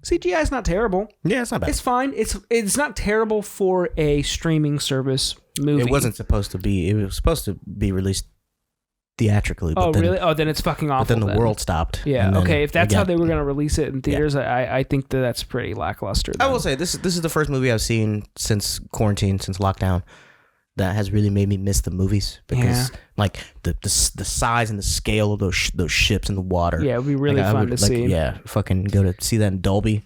CGI is not terrible. Yeah, it's not bad. It's fine. It's not terrible for a streaming service movie. It wasn't supposed to be. It was supposed to be released theatrically. But Really? Oh, then it's fucking awful. But then the world stopped. Yeah. Okay. If that's how they were going to release it in theaters, Yeah. I think that's pretty lackluster. Then. I will say this is the first movie I've seen since quarantine, since lockdown, that has really made me miss the movies because like the size and the scale of those ships in the water. Yeah, it would be really fun to see. Yeah, fucking go to see that in Dolby.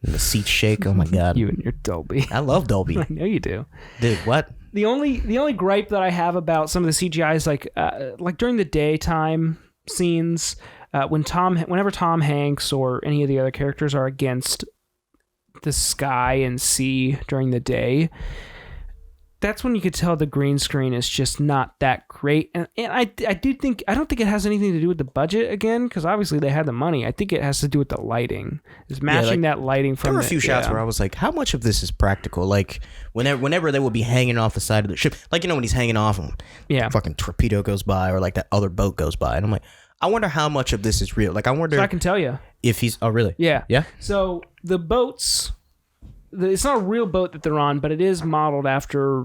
And the seats shake. Oh my god. You and your Dolby. I love Dolby. I know you do. Dude, what? The only gripe that I have about some of the CGI is like during the daytime scenes, whenever Tom Hanks or any of the other characters are against the sky and sea during the day, that's when you could tell the green screen is just not that great. And I don't think it has anything to do with the budget again, because obviously they had the money. I think it has to do with the lighting. It's matching that lighting from. There were a few shots where I was like, how much of this is practical? Like whenever they would be hanging off the side of the ship, like when he's hanging off and fucking torpedo goes by or like that other boat goes by, and I'm like, I wonder how much of this is real. Like I wonder. So I can tell you if he's. Oh really? Yeah. Yeah. So the boats. It's not a real boat that they're on, but it is modeled after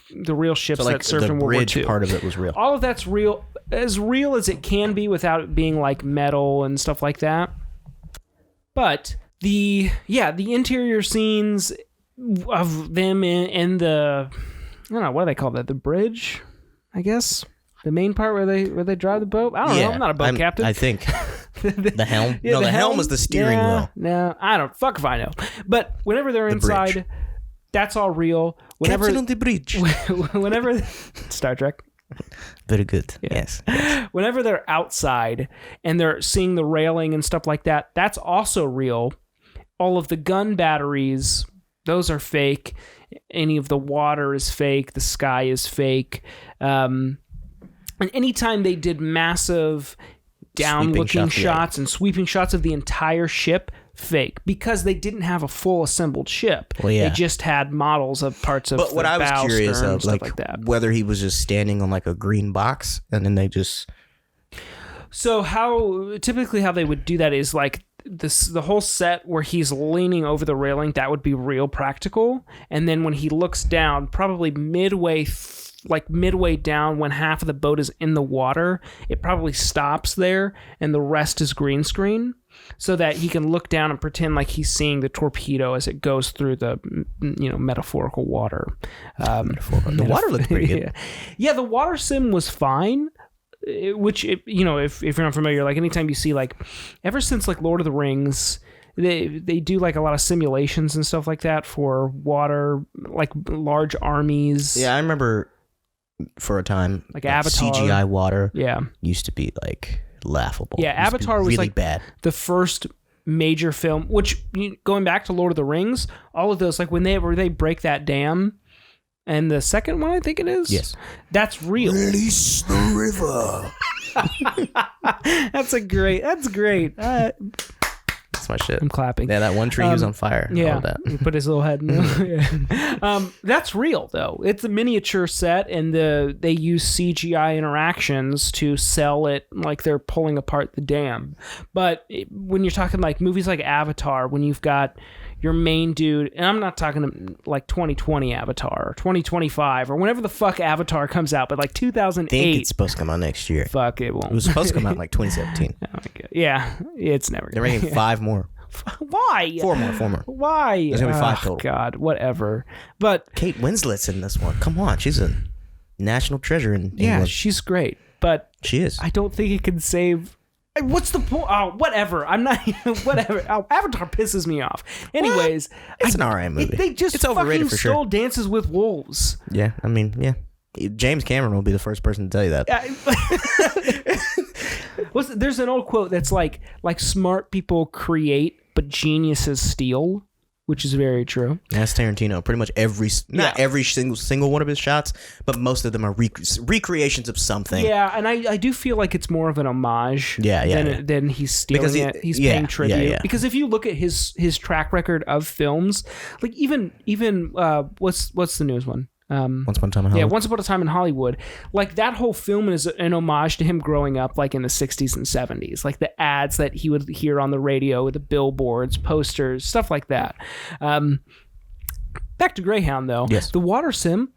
the real ships that served in World War II. The bridge part of it was real. All of that's real as it can be without it being like metal and stuff like that. But the interior scenes of them in the, I don't know, what do they call that? The bridge, I guess. The main part where they drive the boat. I don't know. I'm not a boat captain. I think the helm. Yeah, the helm is the steering wheel. No, I don't. Fuck if I know. But whenever they're inside, bridge. that's all real. Whenever Captain on the bridge. whenever Star Trek. Very good. Yeah. Yes. Whenever they're outside and they're seeing the railing and stuff like that, that's also real. All of the gun batteries, those are fake. Any of the water is fake. The sky is fake. And anytime they did massive down-looking shots and sweeping shots of the entire ship, fake, because they didn't have a full assembled ship. Well, yeah. They just had models of parts of the bow, But what I was curious stern, of, stuff like that. whether he was just standing on like a green box and then they just... So how they would do that is like the whole set where he's leaning over the railing, that would be real practical. And then when he looks down, probably midway down, when half of the boat is in the water, it probably stops there and the rest is green screen, so that he can look down and pretend like he's seeing the torpedo as it goes through the metaphorical water. The water looked pretty good. Yeah, the water sim was fine. If you're not familiar, like anytime you see, like, ever since like Lord of the Rings, they do like a lot of simulations and stuff like that for water, like large armies. Yeah, I remember for a time, like Avatar. CGI water used to be like laughable. Yeah, Avatar was really like bad. The first major film, which, going back to Lord of the Rings, all of those, like when they break that dam. And the second one, I think it is. Yes. That's real. Release the river. That's great. That's my shit. I'm clapping. Yeah, that one tree he was on fire. Yeah, All that. he put his little head in there. That's real though. It's a miniature set, and they use CGI interactions to sell it like they're pulling apart the dam. But when you're talking like movies like Avatar, when you've got your main dude, and I'm not talking like 2020 Avatar or 2025 or whenever the fuck Avatar comes out, but like 2008. I think it's supposed to come out next year. Fuck, it won't. It was supposed to come out in like 2017. Oh my God. Yeah, it's never. They're making 5 more. Why? 4 more. Why? There's gonna be 5 total. God, whatever. But Kate Winslet's in this one. Come on, she's a national treasure in yeah, England. she's great. But She is. I don't think it can save. What's the point? Oh, whatever. I'm not. Whatever. Oh, Avatar pisses me off. Anyways, It's an alright movie. They just it's overrated fucking for sure. stole Dances with Wolves. Yeah, I mean, yeah. James Cameron will be the first person to tell you that. There's an old quote that's like smart people create, but geniuses steal, which is very true. That's Tarantino. Pretty much every single one of his shots, but most of them are recreations of something. Yeah, and I do feel like it's more of an homage than he's stealing it. He's paying tribute. Yeah. Because if you look at his track record of films, like even what's the newest one? Once Upon a Time in Hollywood. Yeah, Once Upon a Time in Hollywood. Like that whole film is an homage to him growing up like in the 60s and 70s. Like the ads that he would hear on the radio, the billboards, posters, stuff like that. Back to Greyhound though. Yes. The water sim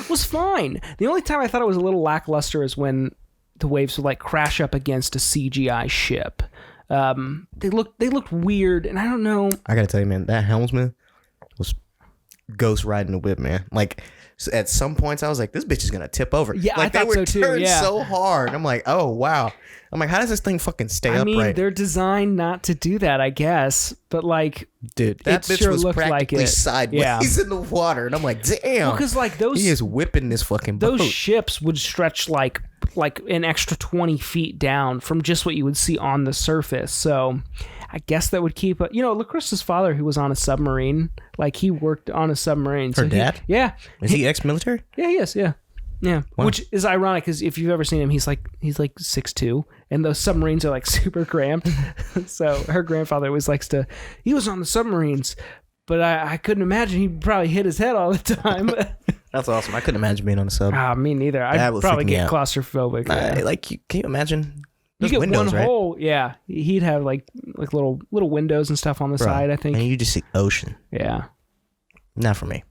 was fine. The only time I thought it was a little lackluster is when the waves would like crash up against a CGI ship. They looked weird, and I don't know. I gotta tell you, man, that helmsman was ghost riding the whip, man. Like at some points I was like, this bitch is gonna tip over. Yeah, like I thought so too. Turned Yeah, so hard. I'm like, oh wow. I'm like, how does this thing fucking stay upright? I mean, they're designed not to do that, I guess. But like, dude, that bitch sure was practically practically sideways in the water, and I'm like, damn. Because like he is whipping this fucking boat. Those ships would stretch like an extra 20 feet down from just what you would see on the surface. So I guess that would keep LaCrista's father, who was on a submarine, like he worked on a submarine. Her dad? Yeah. Is he ex-military? Yeah, he is. Yeah. Yeah. Wow. Which is ironic because if you've ever seen him, he's like 6'2", and those submarines are like super cramped. So her grandfather always he was on the submarines, but I couldn't imagine he'd probably hit his head all the time. That's awesome. I couldn't imagine being on a sub. Me neither. I'd probably get claustrophobic. Can you imagine? You get windows, one right? hole, yeah. He'd have like little windows and stuff on the side, I think. And you just see ocean. Yeah. Not for me.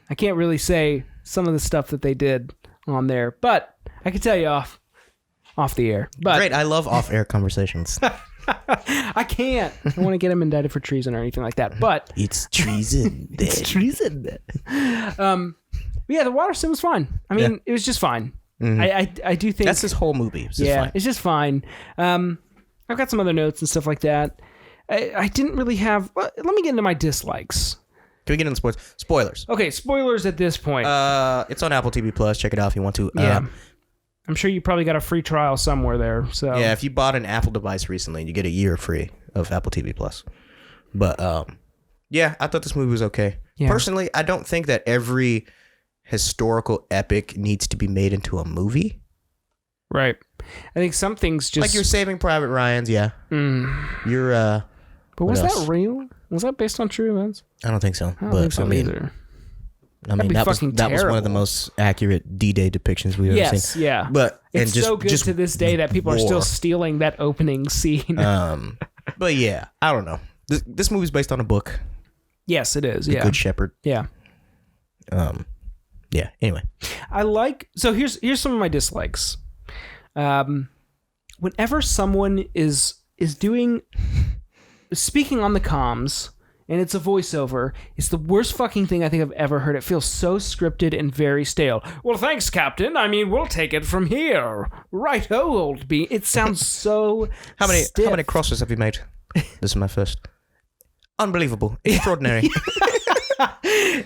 I can't really say some of the stuff that they did on there, but I can tell you off the air. But great, I love off-air conversations. I can't. I don't want to get him indicted for treason or anything like that. But it's treason. It's treason. Yeah, the water sim was fine. I mean, it was just fine. Mm-hmm. I do think that's his whole movie. It's just fine. It's just fine. I've got some other notes and stuff like that. I didn't really have. Let me get into my dislikes. Can we get into spoilers? Okay, spoilers at this point. It's on Apple TV Plus. Check it out if you want to. Yeah. I'm sure you probably got a free trial somewhere there. So yeah, if you bought an Apple device recently, you get a year free of Apple TV Plus. But yeah, I thought this movie was okay. Yeah. Personally, I don't think that every historical epic needs to be made into a movie. Right. I think some things just like you're Saving Private Ryan's. Yeah. You're. But was that real? Was that based on true events? I don't think so. I don't think so either. I mean, that was one of the most accurate D-Day depictions we've ever seen. Yeah. But it's so good to this day that people are still stealing that opening scene. But yeah, I don't know. This movie's based on a book. Yes, it is. The Good Shepherd. Yeah. Yeah. Anyway, so here's some of my dislikes. Whenever someone is speaking on the comms and it's a voiceover, it's the worst fucking thing I think I've ever heard. It feels so scripted and very stale. Well, thanks, Captain. I mean, we'll take it from here. Right-ho, old bee. It sounds so How stiff. many crosses have you made? This is my first. Unbelievable. Extraordinary.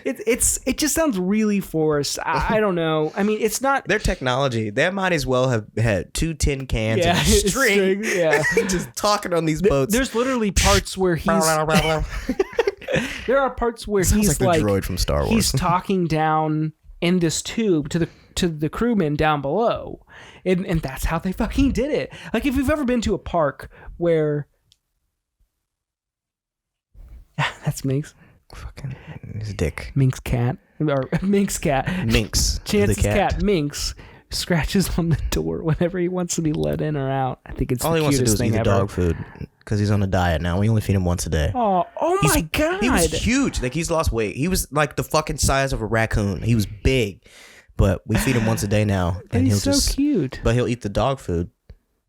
It just sounds really forced. I don't know. I mean, it's not their technology. They might as well have had 2 tin cans and a string. Just talking on these boats. There's literally parts where he's. There are parts where he's like the droid from Star Wars. He's talking down in this tube to the crewmen down below, and that's how they fucking did it. Like if you've ever been to a park where That's Minx. Fucking his dick. Minx cat. Or Minx cat. Minx. Chance's cat, Minx, scratches on the door whenever he wants to be let in or out. I think it's all the he wants to do cutest is eat thing the ever. dog food because he's on a diet now. We only feed him once a day. Oh my God. He was huge. Like, he's lost weight. He was like the fucking size of a raccoon. He was big, but we feed him once a day now, and he's so cute. But he'll eat the dog food,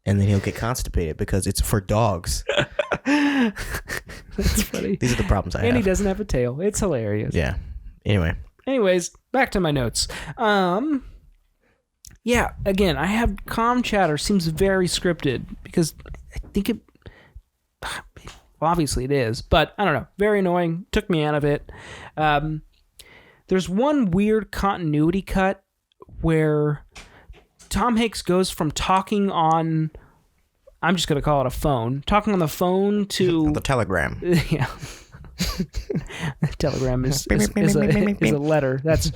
and then he'll get constipated because it's for dogs. That's funny. These are the problems I have. And he doesn't have a tail. It's hilarious. Yeah. Anyways, back to my notes. Yeah, again, I have comm chatter seems very scripted because I think it, well, obviously it is, but I don't know. Very annoying. Took me out of it. There's one weird continuity cut where Tom Hanks goes from talking on, I'm just going to call it a phone, talking on the phone to... the telegram. Yeah. Telegram is a letter. That's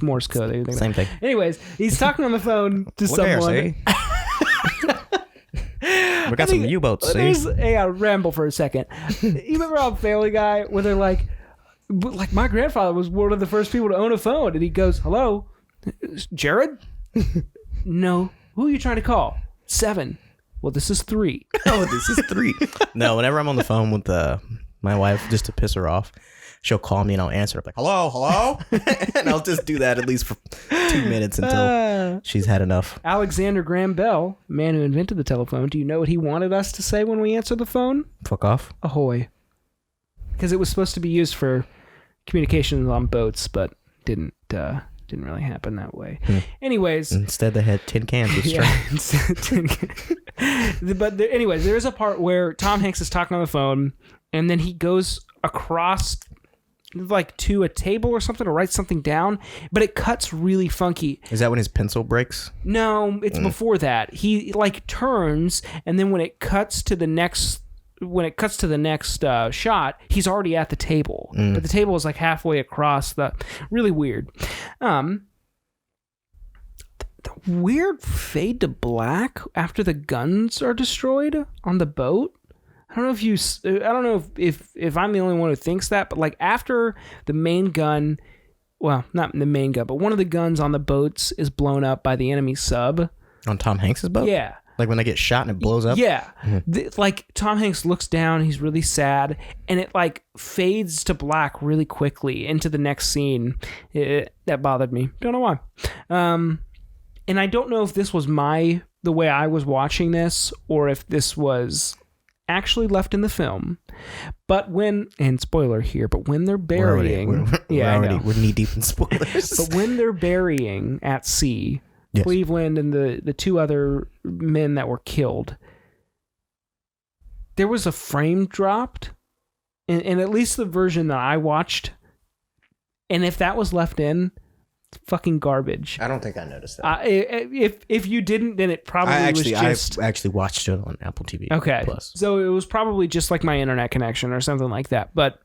Morse code. Same thing. Anyways, he's talking on the phone to someone. We got some U-boats, see? Hey, I'll ramble for a second. You remember on Family Guy where they're like my grandfather was one of the first people to own a phone, and he goes, "Hello, Jared? No. Who are you trying to call? 7. Well, this is 3. Oh, this is 3. No, whenever I'm on the phone with my wife, just to piss her off, she'll call me and I'll answer. I'm like, hello? And I'll just do that at least for 2 minutes until she's had enough. Alexander Graham Bell, man who invented the telephone, do you know what he wanted us to say when we answered the phone? Fuck off. Ahoy. Because it was supposed to be used for communications on boats, but didn't really happen that way. Anyways. Instead, they had tin cans with string. But anyways, there is a part where Tom Hanks is talking on the phone, and then he goes across like to a table or something to write something down, but it cuts really funky. Is that when his pencil breaks? No, it's before that. He like turns, and then when it cuts to the next shot, he's already at the table. But the table is like halfway across the... Really weird. The weird fade to black after the guns are destroyed on the boat. I don't know if I'm the only one who thinks that, but like after the main gun, well, not the main gun, but one of the guns on the boats is blown up by the enemy sub. On Tom Hanks's boat? Yeah. Like when they get shot and it blows up? Yeah. Like Tom Hanks looks down, he's really sad, and it like fades to black really quickly into the next scene. That bothered me. Don't know why. And I don't know if this was the way I was watching this, or if this was actually left in the film. But and spoiler here, but when they're burying... We're knee deep in spoilers. But when they're burying at sea... Yes. Cleveland and the 2 other men that were killed, there was a frame dropped, and at least the version that I watched, and if that was left in, it's fucking garbage. I don't think I noticed that. If you didn't, then it probably was just... I actually watched it on Apple TV Okay. Plus. So it was probably just like my internet connection or something like that, but...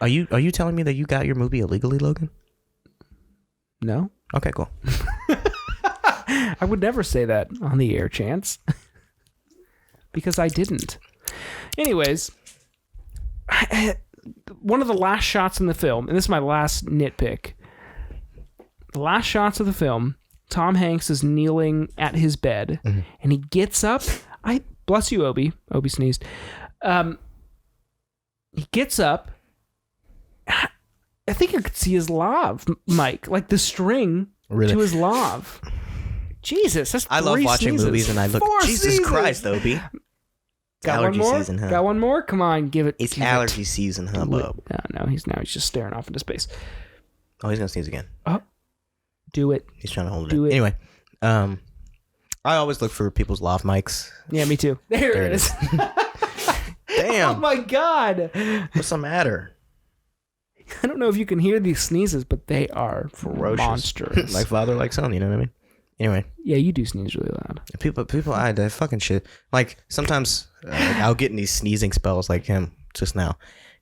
Are you telling me that you got your movie illegally, Logan? No. Okay, cool. I would never say that on the air, Chance. Because I didn't. Anyways, one of the last shots in the film, and this is my last nitpick. The last shots of the film, Tom Hanks is kneeling at his bed, and he gets up. Bless you, Obi. Obi sneezed. He gets up. I think I could see his lav, Mike. Like the string to his lav. Jesus, that's 3 I love watching sneezes. movies and I look... Jesus sneezes. Christ, Obi. Got allergy one more? season, huh? Got one more? Come on, give it. It's allergy season, huh, bub? No, he's just staring off into space. Oh, he's gonna sneeze again. Oh, do it. He's trying to hold it. Do it. Anyway, I always look for people's lav mics. Yeah, me too. There it is. Damn. Oh my God. What's the matter? I don't know if you can hear these sneezes, but they are ferocious, monstrous. Like father, like son. You know what I mean? Anyway. Yeah, you do sneeze really loud. People, that fucking shit. Like sometimes I'll get in these sneezing spells like him just now,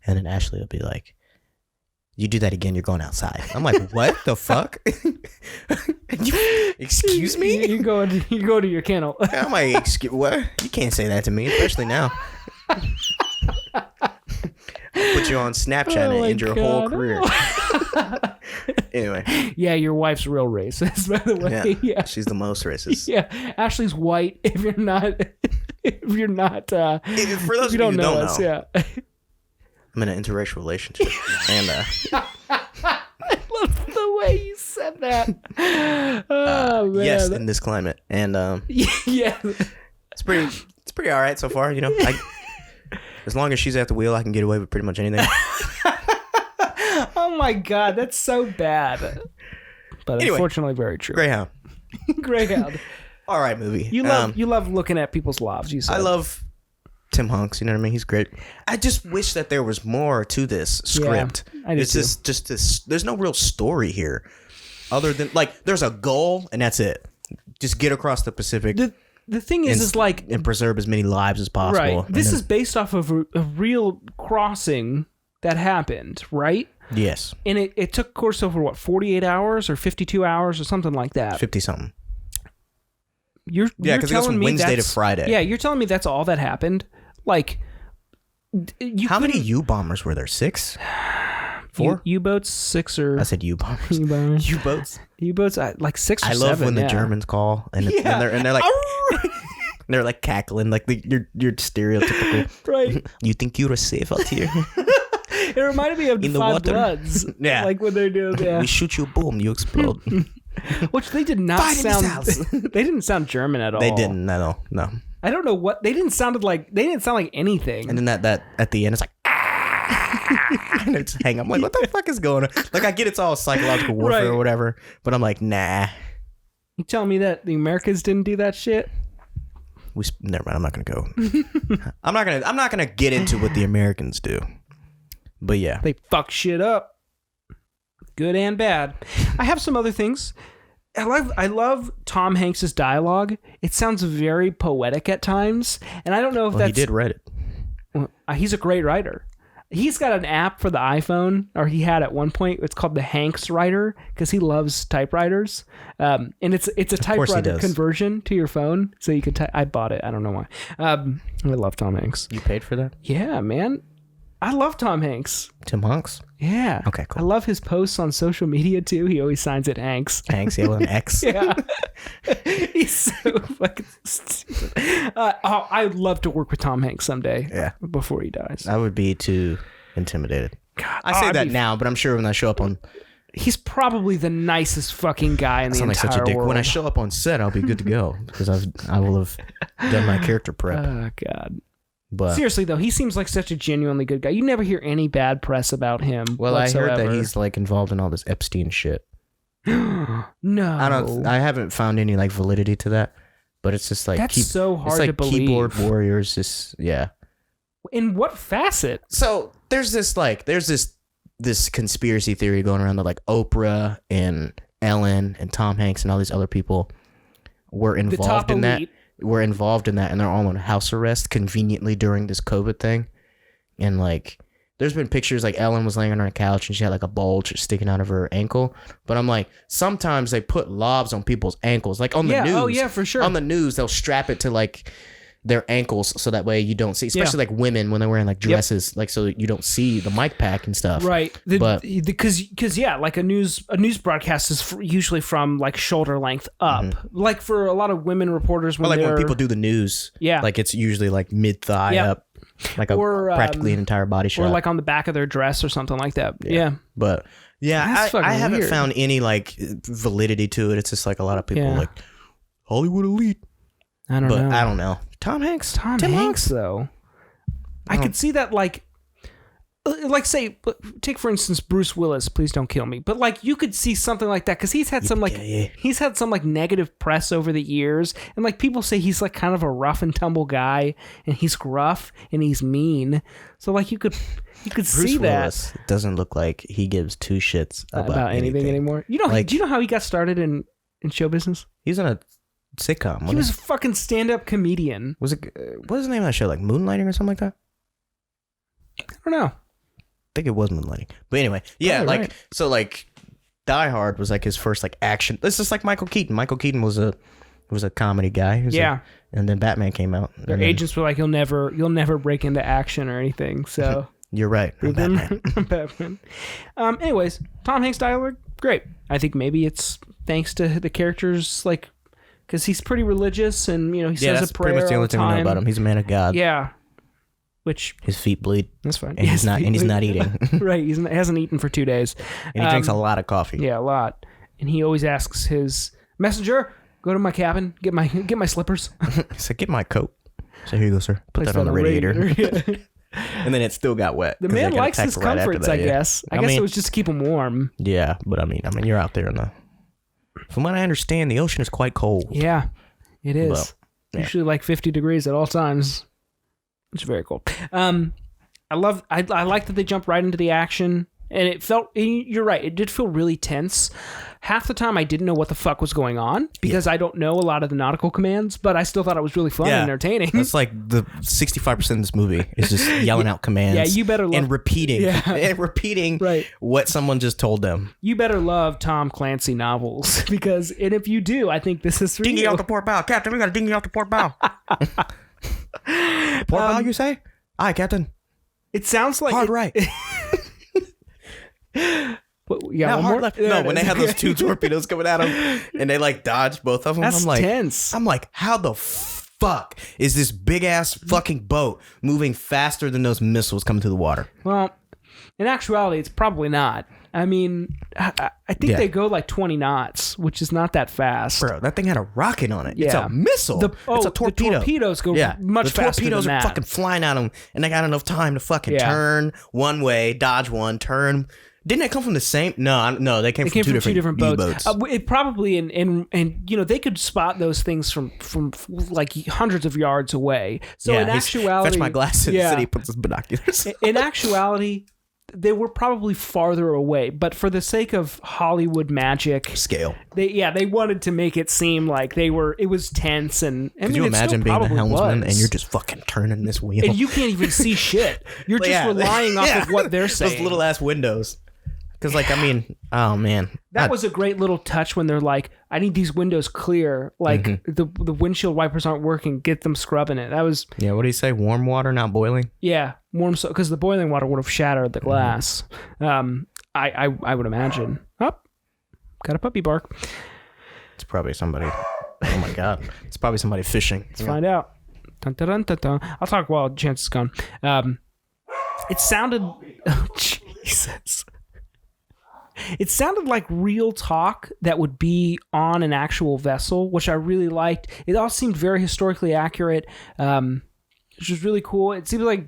and then Ashley will be like, "You do that again, you're going outside." I'm like, "What the fuck? Excuse me? You go to your kennel." I'm like, what? You can't say that to me, especially now. Put you on Snapchat and end your whole career. Anyway. Yeah, your wife's real racist, by the way. Yeah. She's the most racist. Yeah. Ashley's white if you're not for those of you who don't know, yeah. I'm in an interracial relationship. And I love the way you said that. Oh man. Yes, in this climate. And yeah. It's pretty all right so far, you know. As long as she's at the wheel, I can get away with pretty much anything. Oh my god, that's so bad. But anyway, unfortunately very true. Greyhound. Greyhound. All right, movie. You love looking at people's lives, you said. I love Tim Hunks, you know what I mean? He's great. I just wish that there was more to this script. I do it's too. just this, there's no real story here. Other than, like, there's a goal, and that's it. Just get across the Pacific. The thing is like... And preserve as many lives as possible. Right. This is based off of a real crossing that happened, right? Yes. And it took course over, what, 48 hours or 52 hours or something like that? 50-something. You're because it goes from Wednesday to Friday. Yeah, you're telling me that's all that happened? Like... How many U-bombers were there? 6? 4? U-boats, 6 or... I said U-bombers. U-boats. U-boats, like 6 or 7. I love when the Germans call and they're like... they're like cackling, like you're stereotypical. Right. You think you're safe out here? It reminded me of the Five Bloods. Yeah. Like when they're doing that. We shoot you, boom, you explode. Which they did not sound... They didn't sound German at all. They didn't at all, no. I don't know what... They didn't sound like anything. And then that at the end, it's like... and I just hang up. I'm like, what the fuck is going on? Like, I get it's all psychological warfare or whatever, but I'm like, nah. You telling me that the Americans didn't do that shit? Never mind. I'm not gonna go. I'm not gonna get into what the Americans do. But yeah, they fuck shit up, good and bad. I have some other things. I love Tom Hanks's dialogue. It sounds very poetic at times, and I don't know if that's... He did write it. Well, he's a great writer. He's got an app for the iPhone, or he had at one point. It's called the Hanks Writer because he loves typewriters, and it's a typewriter conversion to your phone, so you could. I bought it. I don't know why. I love Tom Hanks. You paid for that? Yeah, man. I love Tom Hanks. Tim Hanks? Yeah. Okay, cool. I love his posts on social media too. He always signs it Hanks. Hanks, yeah, with an X. Yeah. He's so fucking stupid. I'd love to work with Tom Hanks someday. Yeah. Before he dies. I would be too intimidated. God, I say that now, but I'm sure when I show up on... He's probably the nicest fucking guy in the entire such a dick. world. When I show up on set, I'll be good to go because I will have done my character prep. Oh, God. But seriously though, he seems like such a genuinely good guy. You never hear any bad press about him. Well, whatsoever. I heard that he's like involved in all this Epstein shit. No, I haven't found any like validity to that, but it's just like that's so hard to believe. Keyboard warriors, just yeah. In what facet? So there's this conspiracy theory going around that like Oprah and Ellen and Tom Hanks and all these other people were involved in that. Were involved in that, and they're all on house arrest conveniently during this COVID thing. And like, there's been pictures like Ellen was laying on her couch and she had like a bulge sticking out of her ankle. But I'm like, sometimes they put lobs on people's ankles, like on the news. Oh yeah, for sure. On the news, they'll strap it to like their ankles so that way you don't see, especially like women when they're wearing like dresses, like so you don't see the mic pack and stuff. Right. Because yeah, like a news broadcast is usually from like shoulder length up. Mm-hmm. Like for a lot of women reporters, when people do the news, like it's usually like mid thigh up, like practically an entire body shot, or like on the back of their dress or something like that. Yeah. But yeah, I haven't found any like validity to it. It's just like a lot of people like Hollywood elite. I don't know. Tom Hanks. Tim Hanks, though. I could see that, like say, take for instance Bruce Willis. Please don't kill me. But like, you could see something like that because he's had some like negative press over the years, and like people say he's like kind of a rough and tumble guy, and he's gruff and he's mean. So like you could see that. Bruce Willis doesn't look like he gives two shits about anything anymore. You know, like, do you know how he got started in show business? He's on a sitcom. He was a fucking stand-up comedian. What was the name of that show? Like Moonlighting or something like that? I don't know. I think it was Moonlighting. But anyway, yeah, so like Die Hard was like his first like action. This is like Michael Keaton. Michael Keaton was a comedy guy. And then Batman came out. Their agents were like, you'll never break into action or anything. So You're right. I'm Batman. I'm Batman. Anyways, Tom Hanks dialogue, great. I think maybe it's thanks to the characters, like, because he's pretty religious and, he says a prayer pretty much the all only thing we know about him. He's a man of God. Yeah. Which... His feet bleed. That's fine. And he's not eating. Right. He hasn't eaten for 2 days. And he drinks a lot of coffee. Yeah, a lot. And he always asks his messenger, go to my cabin, get my slippers. He said, get my coat. So here you go, sir. Put that on the radiator. And then it still got wet. The man likes his comforts, I guess. I guess it was just to keep him warm. Yeah, but I mean, you're out there in the... From what I understand, the ocean is quite cold. Yeah, it is. Well, yeah. Usually like 50 degrees at all times. It's very cold. I like that they jumped right into the action. And it felt, you're right, it did feel really tense. Half the time I didn't know what the fuck was going on because I don't know a lot of the nautical commands, but I still thought it was really fun and entertaining. That's like the 65% of this movie is just yelling out commands. Yeah, you better love... And repeating. Yeah. And repeating what someone just told them. You better love Tom Clancy novels because, and if you do, I think this is... Dinghy out the port bow. Captain, we got a dinghy out the port bow. Port bow, you say? Aye, Captain. It sounds like... Hard right. One more left. No, when they have those 2 torpedoes coming at them and they like dodge both of them. That's tense. I'm like, how the fuck is this big ass fucking boat moving faster than those missiles coming through the water? Well, in actuality, it's probably not. I mean, I think they go like 20 knots, which is not that fast. Bro, that thing had a rocket on it. Yeah. It's a missile. It's a torpedo. The torpedoes go much faster than that. The torpedoes are fucking flying at them, and they got enough time to fucking turn one way, dodge one, turn. Didn't they come from the same? No, they came from two different boats. It probably and they could spot those things from like hundreds of yards away. So in actuality, fetch my glasses. And he puts his binoculars. In actuality, they were probably farther away, but for the sake of Hollywood magic scale, they wanted to make it seem like it was tense. And could you imagine being the helmsman and you're just fucking turning this wheel and you can't even see shit. You're just relying off of what they're saying. Those little ass windows. Because, like, I mean, oh, man. That was a great little touch when they're like, I need these windows clear. Like, the windshield wipers aren't working. Get them scrubbing it. That was... Yeah, what do you say? Warm water, not boiling? Yeah, warm... Because the boiling water would have shattered the glass. I would imagine. Oh, got a puppy bark. It's probably somebody... Oh, my God. It's probably somebody fishing. Let's find out. Dun, dun, dun, dun, dun. I'll talk while Chance is gone. It sounded... Oh, Jesus... It sounded like real talk that would be on an actual vessel, which I really liked. It all seemed very historically accurate, which was really cool. It seemed like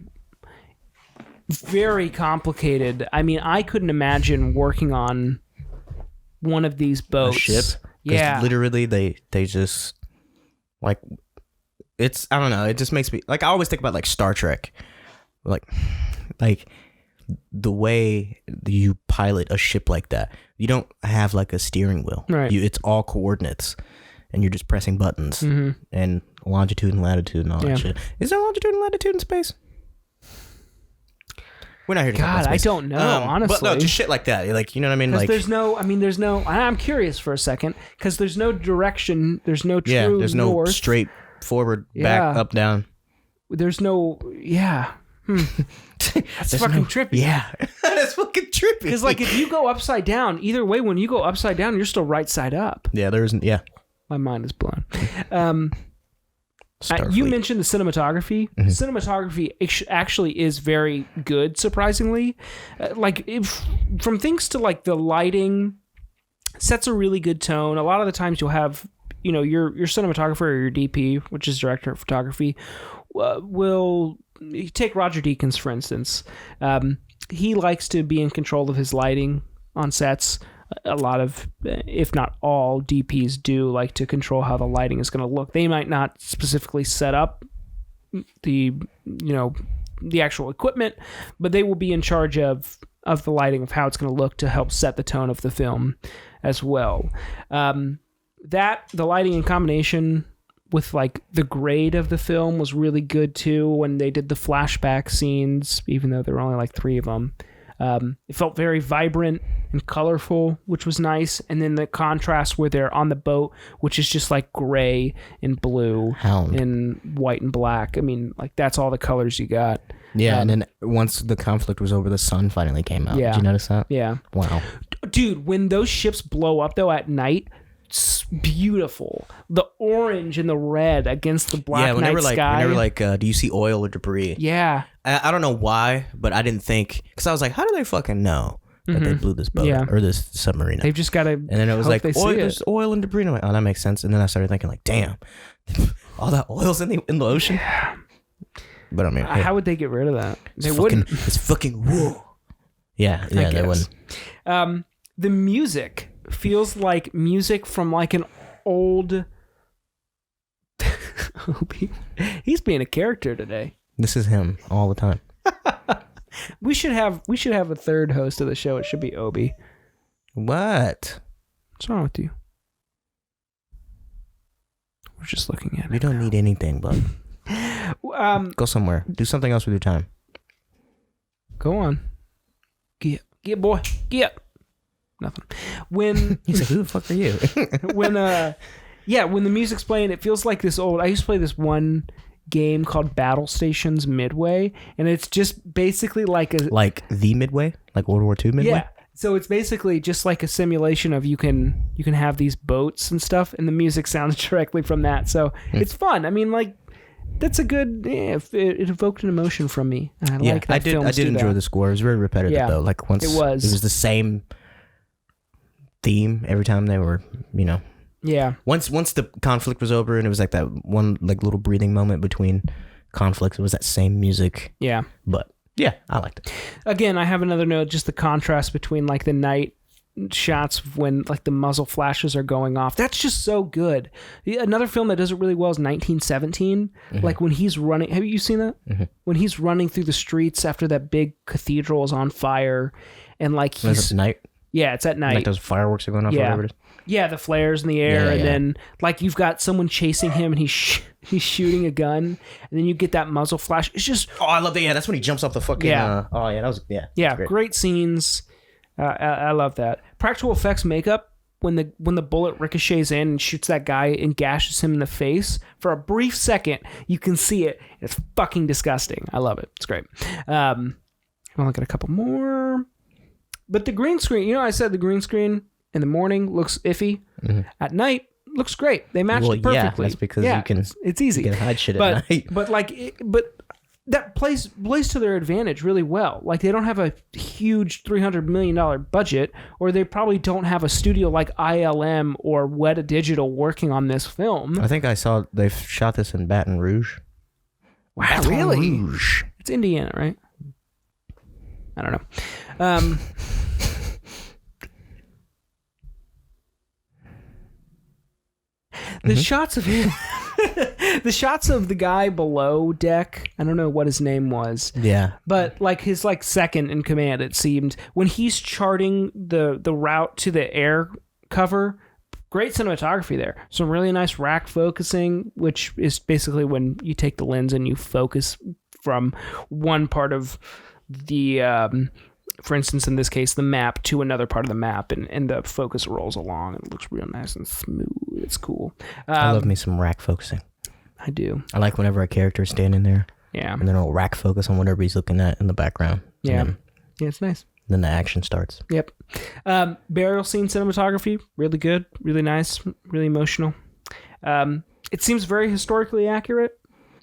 very complicated. I mean, I couldn't imagine working on one of these boats. A ship? Yeah. Literally, they just, like, it's, I don't know, it just makes me, like, I always think about, like, Star Trek. Like, the way you pilot a ship like that, you don't have like a steering wheel. Right. It's all coordinates, and you're just pressing buttons and longitude and latitude and all that shit. Is there longitude and latitude in space? We're not here to talk about space. I don't know, honestly. But no, just shit like that. Like, you know what I mean? Like, there's no. I'm curious for a second because there's no direction. There's no true there's no north. Straight forward, back, up, down. There's no. Yeah. That's fucking trippy. Yeah. That's fucking trippy. Because, like, if you go upside down, either way, when you go upside down, you're still right side up. Yeah, there isn't. Yeah. My mind is blown. You mentioned the cinematography. Cinematography actually is very good, surprisingly. From things to, like, the lighting, sets a really good tone. A lot of the times you'll have, your cinematographer or your DP, which is director of photography, will... You take Roger Deakins, for instance. He likes to be in control of his lighting on sets. A lot of, if not all, DPs do like to control how the lighting is going to look. They might not specifically set up the actual equipment, but they will be in charge of the lighting, of how it's going to look to help set the tone of the film as well. The lighting in combination with, like, the grade of the film was really good too when they did the flashback scenes, even though there were only like 3 of them. It felt very vibrant and colorful, which was nice. And then the contrast where they're on the boat, which is just like gray and blue and white and black. I mean, like, that's all the colors you got. Yeah, and then once the conflict was over, the sun finally came out. Yeah. Did you notice that? Yeah. Wow. Dude, when those ships blow up though at night, it's beautiful. The orange and the red against the black night sky. Whenever like, do you see oil or debris? Yeah. I don't know why, but I didn't think, because I was like, how do they fucking know that they blew this boat or this submarine up? They've just got to. And then it was like, there's oil and debris. And I'm like, oh, that makes sense. And then I started thinking like, damn, all that oil's in the ocean. Yeah. But I mean, hey, how would they get rid of that? They wouldn't. It's fucking woo. Yeah, they wouldn't. The music feels like music from like an old. He's being a character today. This is him all the time. We should have a third host of the show. It should be Obi. What? What's wrong with you? We're just looking at it. You don't need anything, bud. Go somewhere. Do something else with your time. Go on. Get boy. Get. Nothing. When he's like, who the fuck are you? when the music's playing, it feels like this old. I used to play this one game called Battle Stations Midway, and it's just basically like the Midway, like World War II Midway. Yeah. So it's basically just like a simulation of you can have these boats and stuff, and the music sounds directly from that. So it's fun. I mean, like that's a good. Yeah, it evoked an emotion from me. And I like that. I did enjoy the score. It was very repetitive though. Like once it was the same theme every time they were, Yeah. Once the conflict was over and it was like that one like little breathing moment between conflicts, it was that same music. Yeah. But yeah, I liked it. Again, I have another note, just the contrast between like the night shots when like the muzzle flashes are going off. That's just so good. Another film that does it really well is 1917. Like when he's running, have you seen that? When he's running through the streets after that big cathedral is on fire and like he's at night. Yeah, it's at night. Like those fireworks are going off or whatever it is. Yeah, the flares in the air, and then like you've got someone chasing him, and he's shooting a gun, and then you get that muzzle flash. It's just I love that. Yeah, that's when he jumps off the fucking. That was great scenes. I love that practical effects makeup when the bullet ricochets in and shoots that guy and gashes him in the face for a brief second. You can see it. It's fucking disgusting. I love it. It's great. I'll look at a couple more. But the green screen, I said the green screen in the morning looks iffy. At night, looks great. They matched it perfectly. Yeah, that's because you can. It's easy. You can hide shit at night. But that plays to their advantage really well. Like they don't have a huge $300 million budget, or they probably don't have a studio like ILM or Weta Digital working on this film. I think I saw they've shot this in Baton Rouge. Wow, really? Rouge. It's Indiana, right? I don't know. The shots of him, the shots of the guy below deck. I don't know what his name was. Yeah, but like his second in command, it seemed when he's charting the route to the air cover. Great cinematography there. Some really nice rack focusing, which is basically when you take the lens and you focus from one part of the. For instance, in this case, the map to another part of the map, and the focus rolls along. It looks real nice and smooth. It's cool. I love me some rack focusing. I do. I like whenever a character is standing there. Yeah. And then it'll rack focus on whatever he's looking at in the background. Yeah. Yeah, it's nice. Then the action starts. Yep. Burial scene cinematography, really good, really nice, really emotional. It seems very historically accurate.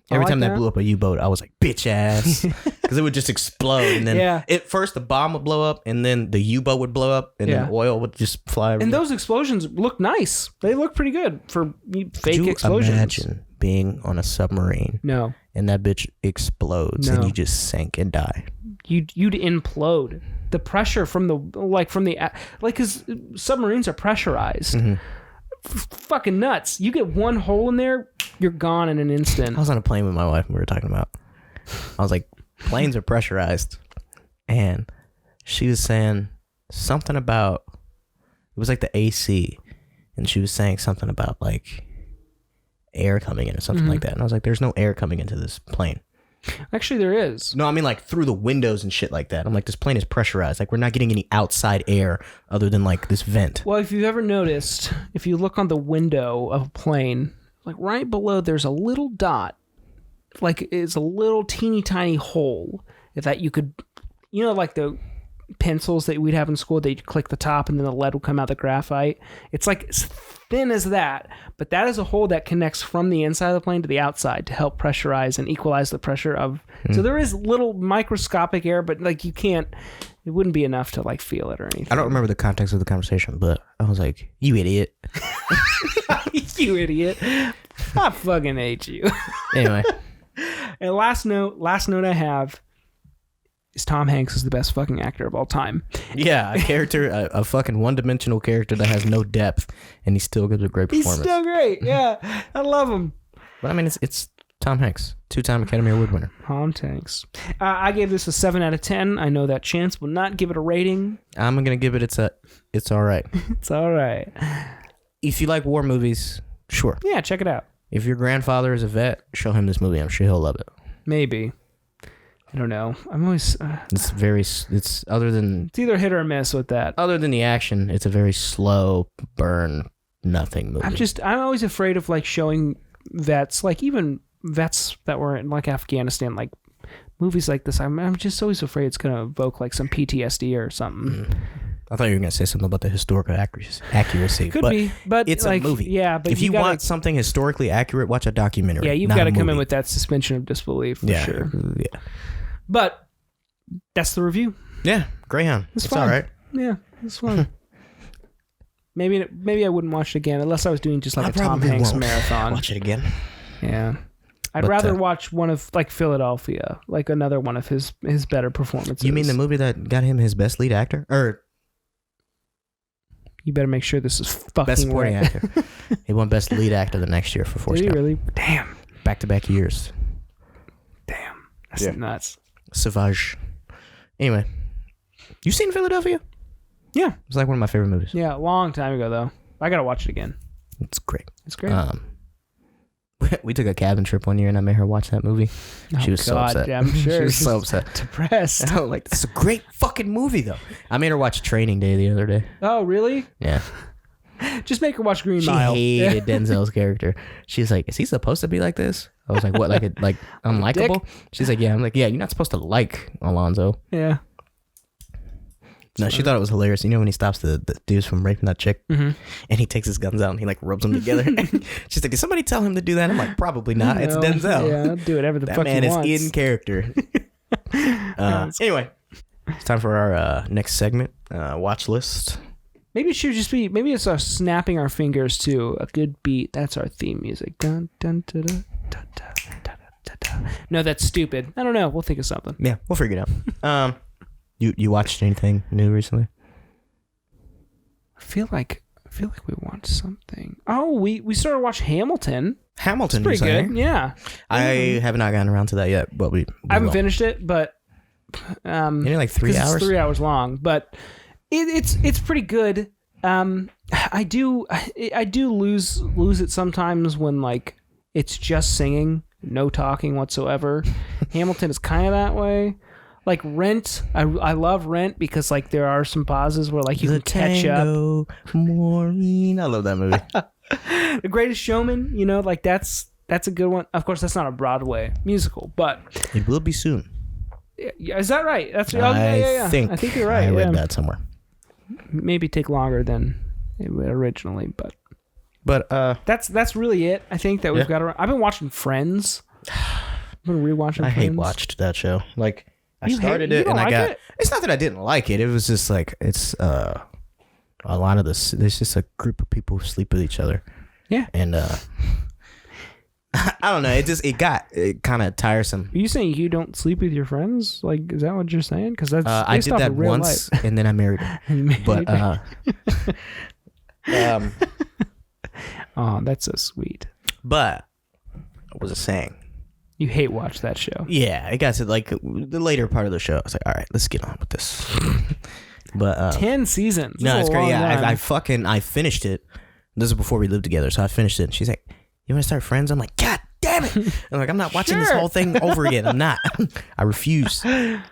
Every time they blew up a U-boat, I was like, bitch ass. Because it would just explode. And then at first the bomb would blow up, and then the U-boat would blow up, and then oil would just fly everywhere. And those explosions look nice. They look pretty good for fake explosions. Imagine being on a submarine. No. And that bitch explodes, and you just sink and die. You'd implode. The pressure from because submarines are pressurized. Fucking nuts. You get one hole in there, you're gone in an instant. I was on a plane with my wife and we were talking about, I was like, planes are pressurized, and she was saying something about, it was like the AC, and she was saying something about like air coming in or something like that, and I was like, there's no air coming into this plane. Actually, there is. No, I mean like through the windows and shit like that. I'm like, this plane is pressurized. Like we're not getting any outside air other than like this vent. Well, if you've ever noticed, if you look on the window of a plane, like right below, there's a little dot like it's a little teeny tiny hole that you could, like the pencils that we'd have in school, they'd click the top and then the lead would come out the graphite. It's like as thin as that, but that is a hole that connects from the inside of the plane to the outside to help pressurize and equalize the pressure of. So there is little microscopic air, but like it wouldn't be enough to like feel it or anything. I don't remember the context of the conversation, but I was like, "You idiot." You idiot. I fucking hate you. Anyway. And last note I have is Tom Hanks is the best fucking actor of all time. Yeah, a fucking one-dimensional character that has no depth, and he still gives a great performance. He's still great. Yeah, I love him. But I mean, it's Tom Hanks, 2-time Academy Award winner. Tom Hanks. I gave this a 7 out of 10. I know that Chance will not give it a rating. I'm gonna give it. It's all right. It's all right. If you like war movies, sure. Yeah, check it out. If your grandfather is a vet, show him this movie. I'm sure he'll love it. Maybe. I don't know. I'm always. It's other than. It's either hit or miss with that. Other than the action, it's a very slow burn, nothing movie. I'm always afraid of like showing vets, like even vets that were in like Afghanistan, like movies like this. I'm just always afraid it's gonna evoke like some PTSD or something. I thought you were gonna say something about the historical accuracy. Could be, but it's like, a movie. Yeah, but if you want something historically accurate, watch a documentary. Yeah, you've got to come in with that suspension of disbelief for sure. Yeah. But that's the review. Yeah, Greyhound. It's fun. all right. Yeah, it's fun. maybe I wouldn't watch it again unless I was doing just like a Tom Hanks marathon. Watch it again. Yeah. I'd rather watch one of like Philadelphia, like another one of his better performances. You mean the movie that got him his best lead actor? Or you better make sure this is fucking best supporting right. actor. He won best lead actor the next year for Forrest Did he Gump. really? Damn. Back-to-back years. Damn. That's nuts. Savage. Anyway, you seen Philadelphia? Yeah. It's like one of my favorite movies. Yeah, a long time ago though. I gotta watch it again. It's great. It's great. We took a cabin trip one year and I made her watch that movie. She was so upset. I'm sure. She was so upset. Depressed. I was like, this is a great fucking movie though. I made her watch Training Day the other day. Oh, really? Yeah. Just make her watch Green She Mile. hated Denzel's character. She's like, is he supposed to be like this? I was like, what, like unlikable? She's like, yeah. I'm like, yeah, you're not supposed to like Alonzo. Yeah. No, she thought it was hilarious. You know when he stops the dudes from raping that chick, and he takes his guns out and he like rubs them together. She's like, did somebody tell him to do that? I'm like, probably not. It's Denzel. Yeah, I'll do whatever the that fuck man he is wants. in character. Anyway, it's time for our next segment, watch list. Maybe it should just be. Maybe it's us snapping our fingers to a good beat. That's our theme music. Dun, dun, dun, dun, dun, dun, dun, dun, dun. No, that's stupid. I don't know. We'll think of something. Yeah, we'll figure it out. You watched anything new recently? I feel like we watched something. Oh, we started to watch Hamilton. Hamilton, it's pretty good. Yeah. I have not gotten around to that yet, but we I haven't finished it, but only like 3 hours. It's 3 hours long, but it's pretty good. I do lose it sometimes when like it's just singing, no talking whatsoever. Hamilton is kind of that way. Like Rent, I love Rent because like there are some pauses where like you can catch up. Maureen, I love that movie. The Greatest Showman, like that's a good one. Of course, that's not a Broadway musical, but it will be soon. Yeah, is that right? That's I think you're right. I read that somewhere. Maybe take longer than it would originally, but that's really it. I think that we've got. I've been watching Friends. I've been rewatching. I Friends. hate watched that show. Like I started it and I got. It's not that I didn't like it. It was just like it's a lot of this. There's just a group of people who sleep with each other. Yeah, and I don't know. It got kind of tiresome. Are you saying you don't sleep with your friends? Like, is that what you're saying? Because that's I did that once, and then I married her. But oh, that's so sweet. But what was I saying? You hate watch that show. Yeah, it got to like the later part of the show. I was like, all right, let's get on with this. But 10 seasons. No, it's great. Yeah, time. I finished it. This is before we lived together, so I finished it. And she's like, "You want to start Friends?" I'm like, "God damn it!" I'm like, "I'm not watching this whole thing over again. I'm not. I refuse."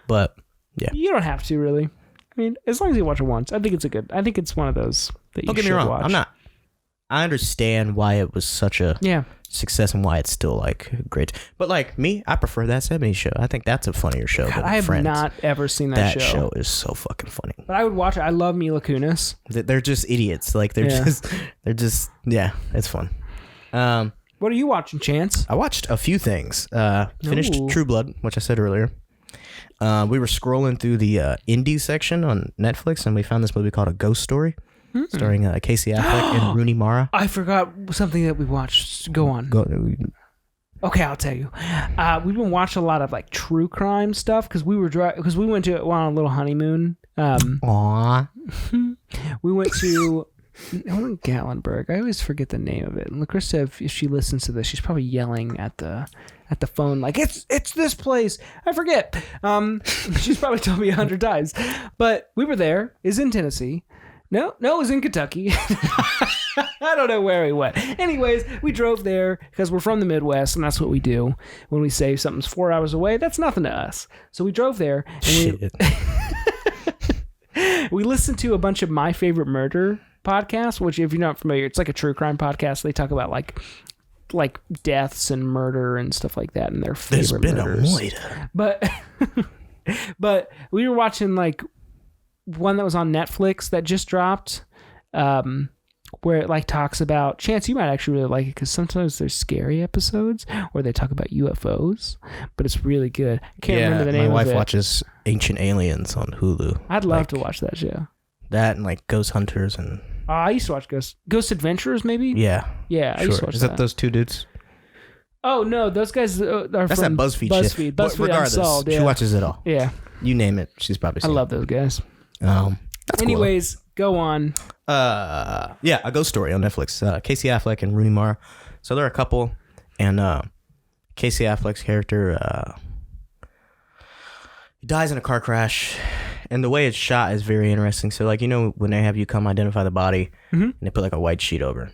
But yeah, you don't have to really. I mean, as long as you watch it once, I think it's one of those that you should watch. Don't get me wrong. I understand why it was such a Yeah. success and why it's still like great. But like me, I prefer that 70s show. I think that's a funnier show God, than I have Friends. not ever seen that That show. show is so fucking funny. But I would watch it. I love Mila Kunis. They're just idiots. Like they're just yeah, it's fun. What are you watching, Chance? I watched a few things. Finished Ooh. True Blood, which I said earlier. We were scrolling through the indie section on Netflix, and we found this movie called A Ghost Story, starring Casey Affleck and Rooney Mara. I forgot something that we watched. Go on. Okay, I'll tell you. We've been watching a lot of like true crime stuff because we went on a little honeymoon. Aww. We went to Gatlinburg. I always forget the name of it. And Lakrista, if she listens to this, she's probably yelling at the phone like it's this place. I forget. She's probably told me 100 times. But we were there. It's in Tennessee. No, it was in Kentucky. I don't know where we went. Anyways, we drove there because we're from the Midwest, and that's what we do. When we say something's 4 hours away, that's nothing to us. So we drove there, and we listened to a bunch of My Favorite Murder podcasts, which, if you're not familiar, it's like a true crime podcast. They talk about like deaths and murder and stuff like that, and their favorite murders. But we were watching like one that was on Netflix that just dropped, where it like talks about, Chance, you might actually really like it because sometimes there's scary episodes where they talk about UFOs, but it's really good. I can't remember the name of it. My wife watches Ancient Aliens on Hulu. I'd love to watch that show. That and like Ghost Hunters and... I used to watch Ghost Adventurers, maybe? Yeah. Yeah, I used to watch that. Is that those two dudes? Oh, no, those guys are That's from that BuzzFeed shit. BuzzFeed Regardless, Unsolved, yeah. she watches it all. Yeah. You name it, she's probably seen I love those guys. That's Anyways, go on. Yeah, A Ghost Story on Netflix. Casey Affleck and Rooney Mara. So they're a couple, and Casey Affleck's character he dies in a car crash, and the way it's shot is very interesting. So like, you know, when they have you come identify the body, and they put like a white sheet over.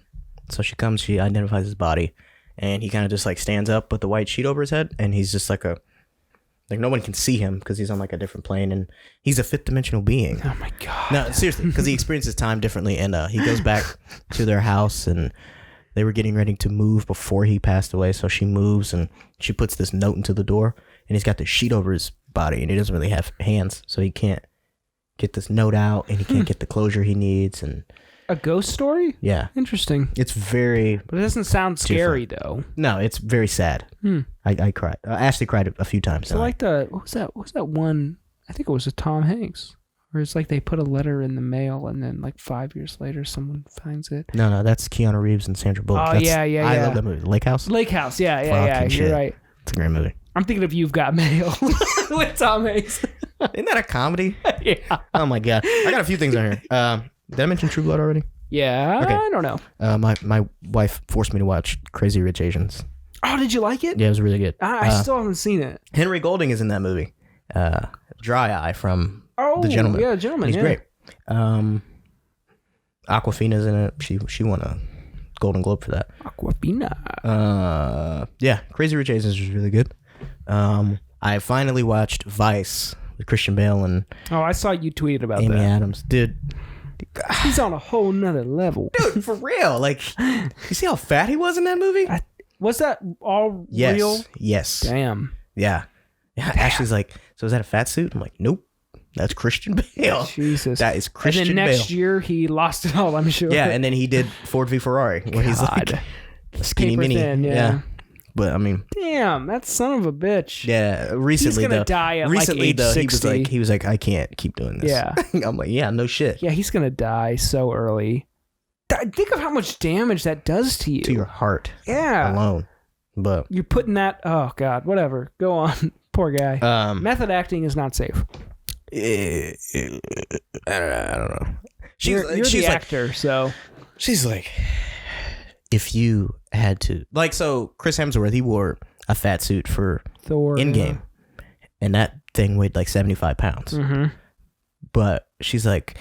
So she comes, she identifies his body, and he kind of just like stands up with the white sheet over his head, and he's just like no one can see him because he's on like a different plane, and he's a fifth dimensional being. Oh my God. No, seriously, because he experiences time differently, and he goes back to their house, and they were getting ready to move before he passed away. So she moves, and she puts this note into the door, and he's got the sheet over his body, and he doesn't really have hands, so he can't get this note out, and he can't get the closure he needs. And A ghost story? yeah, Interesting. it's very... But it doesn't sound scary, though. No, it's very sad. I cried. Ashley cried a few times. So like what was that one? I think it was a Tom Hanks. Where it's like they put a letter in the mail, and then like 5 years later, someone finds it. No, that's Keanu Reeves and Sandra Bullock. Oh, yeah. I love that movie. Lake House? Lake House, yeah. Fucking You're shit. right. It's a great movie. I'm thinking of You've Got Mail with Tom Hanks. Isn't that a comedy? Yeah. Oh my God. I got a few things on here. Did I mention True Blood already? Yeah, Okay. I don't know. My wife forced me to watch Crazy Rich Asians. Oh, did you like it? Yeah, it was really good. I still haven't seen it. Henry Golding is in that movie. Dry Eye from The Gentleman. Yeah, Gentleman. He's yeah. great. Awkwafina's in it. She won a Golden Globe for that. Aquafina. Yeah, Crazy Rich Asians was really good. I finally watched Vice with Christian Bale and Oh, I saw you tweet about Amy that. Adams. Dude, He's on a whole nother level. dude, for real. Like, you see how fat he was in that movie? Was that all Yes. real? Yes. Damn. Yeah. Yeah. Ashley's like, so is that a fat suit? I'm like, nope. That's Christian Bale. Jesus. That is Christian And then next Bale. year he lost it all, I'm sure. Yeah, and then he did Ford v Ferrari, where he's like God. a skinny Paper mini. thin, yeah. But I mean, Damn, that son of a bitch. yeah. Recently, He's gonna though, die at recently like age though, 60. he was like, I can't keep doing this. Yeah. I'm like, yeah, no shit. Yeah, he's gonna die so early. Think of how much damage that does to you. To your heart Yeah. alone. But You're putting that. Oh God, whatever. Go on. Poor guy. Method acting is not safe. I don't know. You're the actor, so She's like, if you had to, like, so Chris Hemsworth, he wore a fat suit for Thor. Endgame, and that thing weighed like 75 pounds. Mm-hmm. But she's like,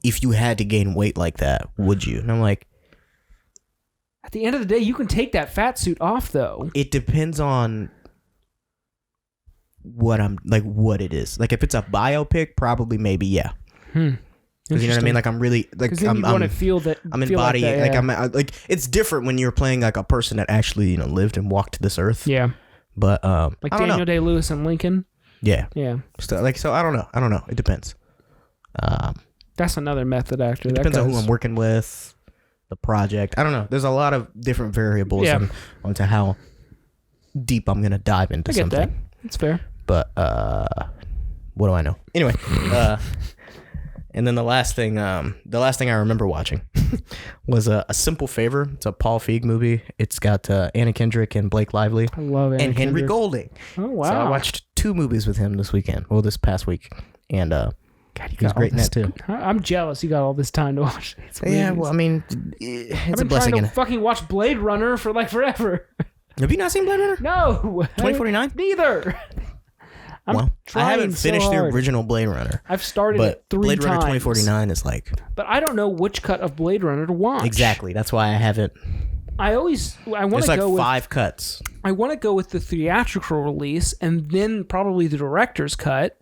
if you had to gain weight like that, would you? And I'm like, At the end of the day, you can take that fat suit off, though. it depends on what it is. Like, if it's a biopic, probably, maybe, yeah. And Because you know what I mean? Like I'm really like then you want to feel that. I'm feel embodied. Like, that, like like it's different when you're playing like a person that actually lived and walked this earth. Yeah. But like Daniel Day-Lewis and Lincoln. Yeah. Yeah. So I don't know. It depends. That's another method actor. It depends on who I'm working with, the project. I don't know. There's a lot of different variables onto how deep I'm gonna dive into something. That. That's fair. But what do I know? Anyway, and then the last thing I remember watching was a Simple Favor. It's a Paul Feig movie. It's got Anna Kendrick and Blake Lively. I love Anna and Henry Kendrick. Golding. Oh wow! So I watched 2 movies with him this past week, and he's great in that too. I'm jealous. You got all this time to watch. Yeah, well, I mean, it's a blessing. I've been trying to fucking watch Blade Runner for like forever. Have you not seen Blade Runner? No. 2049? Neither. I haven't finished the original Blade Runner. I've started it 3 Blade times. Runner 2049 is like... But I don't know which cut of Blade Runner to watch. Exactly. That's why I haven't... I want to go with... There's like 5 cuts. I want to go with the theatrical release and then probably the director's cut.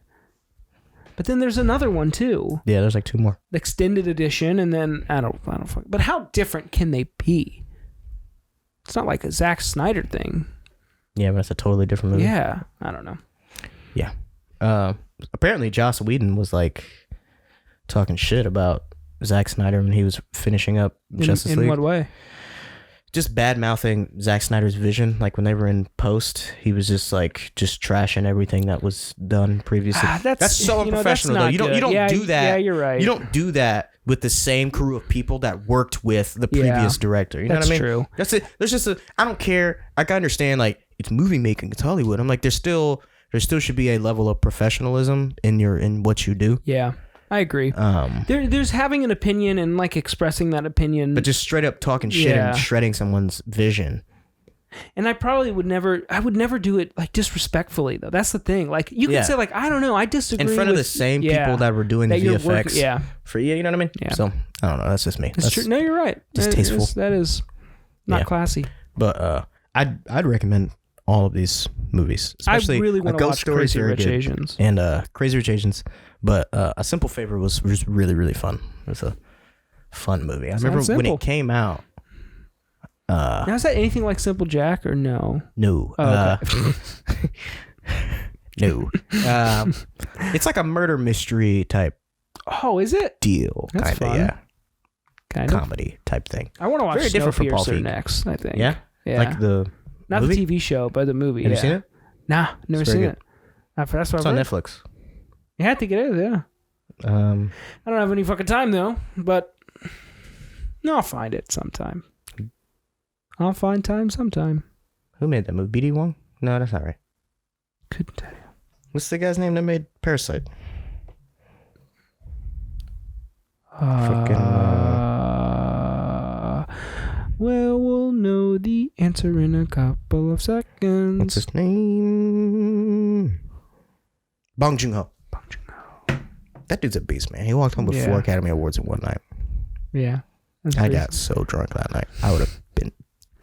But then there's another one too. Yeah, there's like 2 more. The extended edition, and then I don't. But how different can they be? It's not like a Zack Snyder thing. Yeah, but it's a totally different movie. Yeah, I don't know. Yeah. Apparently, Joss Whedon was like talking shit about Zack Snyder when he was finishing up Justice League. In what way? Just bad mouthing Zack Snyder's vision. Like when they were in post, he was just trashing everything that was done previously. That's so unprofessional, though. You don't do that. Yeah, you're right. You don't do that with the same crew of people that worked with the previous director. You know what I mean? True. That's it. There's just I don't care. I can understand like it's movie making. It's Hollywood. I'm like there still should be a level of professionalism in what you do. Yeah. I agree. There's having an opinion and like expressing that opinion, but just straight up talking shit and shredding someone's vision. And I would never do it like disrespectfully though. That's the thing. Like you can say like I don't know, I disagree in front of the same people that were doing the VFX. For you know what I mean? Yeah. So I don't know. That's just me. That's true. No, you're right. Distasteful. That is not classy. But I'd recommend all of these movies, especially I really want to watch Crazy Rich Asians and Crazy Rich Asians. But A Simple Favor was really, really fun. It was a fun movie. I remember when it came out. Now, is that anything like Simple Jack or no? No. Oh, okay. No. It's like a murder mystery type. Oh, is it? Deal. That's kinda, fun. yeah. Kind of. Comedy type thing. I want to watch Very different from Paul Snowpiercer Feig. next, I think. Yeah? Yeah. Like the Not movie? the TV show, but the movie. Have you seen it? Nah, never It's seen very it. That's what It's I've on heard. Netflix. You had to get it, yeah. I don't have any fucking time though, but I'll find it sometime. I'll find time sometime. Who made that movie? BD Wong? No, that's not right. Couldn't tell you. What's the guy's name that made Parasite? Well, we'll know the answer in a couple of seconds. What's his name? Bong Joon-ho. That dude's a beast, man. He walked home with 4 Academy Awards in one night. Yeah. I got so drunk that night. I would have been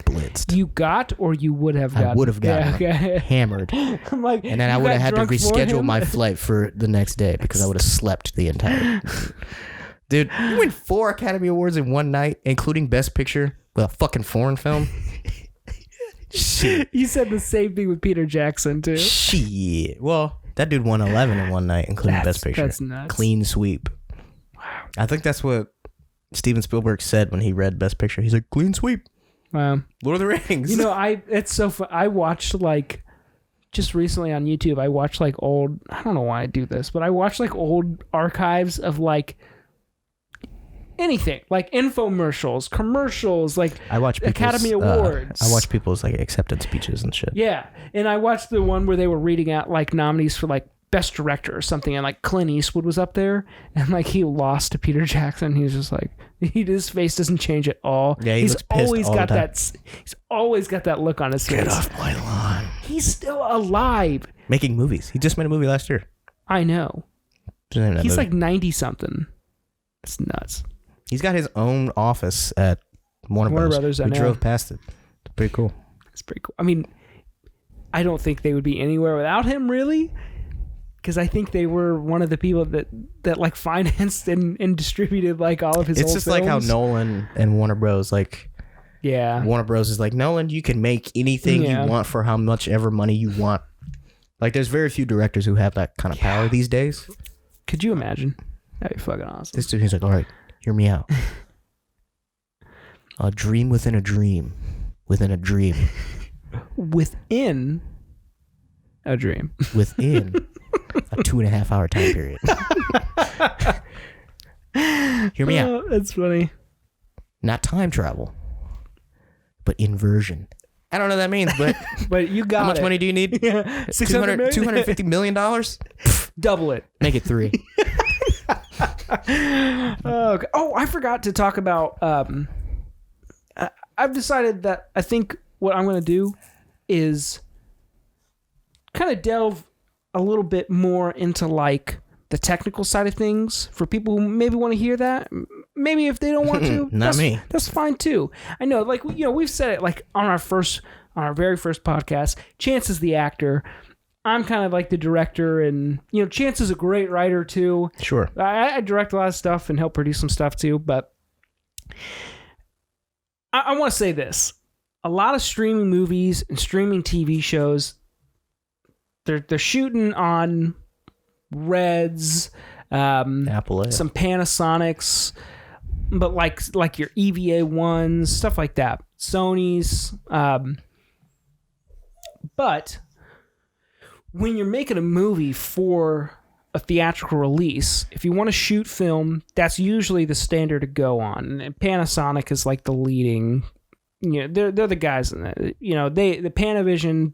blitzed. You got or you would have gotten? I would have gotten hammered. I'm like, and then I would have had to reschedule my flight for the next day because I would have slept the entire Dude, you win 4 Academy Awards in one night, including Best Picture with a fucking foreign film? Shit. You said the same thing with Peter Jackson, too. Shit. Well, that dude won 11 in one night, including Best Picture. That's nuts. Clean sweep. Wow. I think that's what Steven Spielberg said when he read Best Picture. He's like, clean sweep. Wow. Lord of the Rings. You know, it's so fun. I watched like just recently on YouTube. I watched like old. I don't know why I do this, but I watched like old archives of like anything, like infomercials, commercials, like I watch Academy Awards. I watch people's like acceptance speeches and shit. Yeah, and I watched the one where they were reading out like nominees for like Best Director or something, and like Clint Eastwood was up there, and like he lost to Peter Jackson. He was just like, his face doesn't change at all. Yeah, he's always got that. He's always got that look on his face. Get off my lawn. He's still alive. Making movies. He just made a movie last year. I know. He's like 90 something. It's nuts. He's got his own office at Warner Brothers. We drove past it. It's pretty cool. It's pretty cool. I mean, I don't think they would be anywhere without him, really. because I think they were one of the people that like financed and distributed like all of his. It's old just films. like how Nolan and Warner Bros. Like, yeah, Warner Bros. Is like, Nolan, you can make anything you want for how much ever money you want. Like, there's very few directors who have that kind of power these days. Could you imagine? That'd be fucking awesome. This dude, he's like, all right, hear me out. A dream within a dream within a dream. Within a dream. Within a 2.5 hour time period. Hear me out. That's funny. Not time travel, but inversion. I don't know what that means, but but you got how much money do you need? Yeah. $250 million? Double it. Make it 3. Okay. Oh, I forgot to talk about. I've decided that I think what I'm going to do is kind of delve a little bit more into like the technical side of things for people who maybe want to hear that. Maybe if they don't want to, that's fine too. I know, like, you know, we've said it like on our very first podcast. Chance is the actor. I'm kind of like the director, and you know, Chance is a great writer too. Sure. I direct a lot of stuff and help produce some stuff too, but I want to say this. A lot of streaming movies and streaming TV shows, they're shooting on Reds, Apple, some Panasonics, but like your EVA ones, stuff like that. Sony's, but when you're making a movie for a theatrical release, if you want to shoot film, that's usually the standard to go on. And Panasonic is like the leading, you know, they're the guys in it. You know, the Panavision,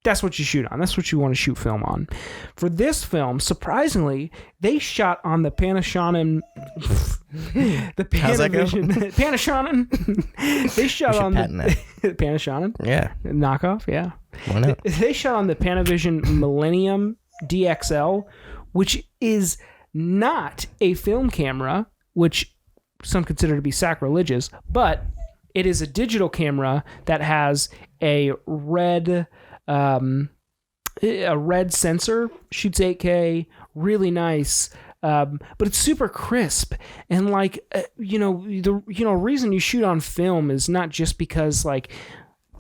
that's what you shoot on. That's what you want to shoot film on. For this film, surprisingly, they shot on the Panavision. The Panavision. Panavision. They shot on the Panavision. Yeah. Knockoff, yeah. Why not? They shot on the Panavision Millennium DXL, which is not a film camera, which some consider to be sacrilegious, but it is a digital camera that has a red sensor, shoots 8K, really nice, but it's super crisp. And like, the reason you shoot on film is not just because like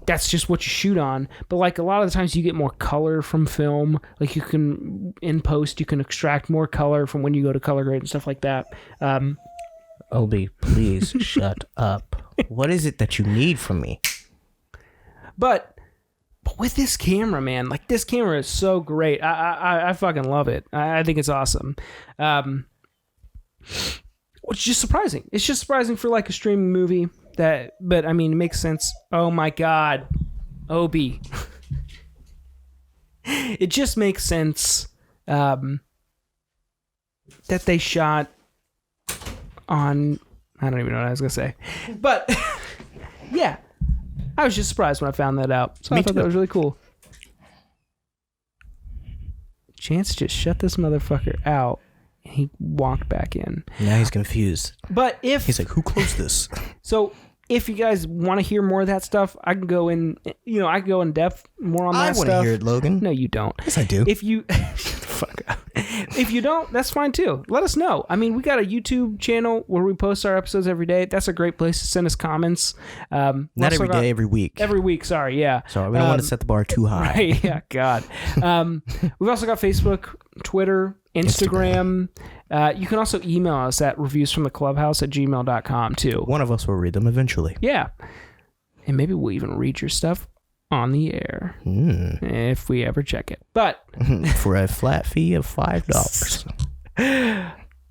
that's just what you shoot on, but like a lot of the times you get more color from film. Like you can, in post, you can extract more color from when you go to color grade and stuff like that. Obi, please shut up. What is it that you need from me? But with this camera, man, like this camera is so great. I fucking love it. I think it's awesome. Which is just surprising. It's just surprising for like a streaming movie. But I mean, it makes sense. Oh my God, Obi. It just makes sense that they shot on. I don't even know what I was gonna say, but yeah, I was just surprised when I found that out. So I thought that was really cool. Chance just shut this motherfucker out. And he walked back in. Now he's confused. But he's like, who closed this? So if you guys want to hear more of that stuff, I can go in. I can go in depth more on that stuff. I want to hear it, Logan. No, you don't. Yes, I do. If you shut the fuck up. If you don't, that's fine too. Let us know. I mean, we got a YouTube channel where we post our episodes every day. That's a great place to send us comments. Not every day, every week. Every week, sorry, yeah. Sorry, we don't want to set the bar too high. Right, yeah, God. We've also got Facebook, Twitter, Instagram. You can also email us at reviewsfromtheclubhouse@gmail.com too. One of us will read them eventually. Yeah. And maybe we'll even read your stuff on the air if we ever check it. But for a flat fee of $5.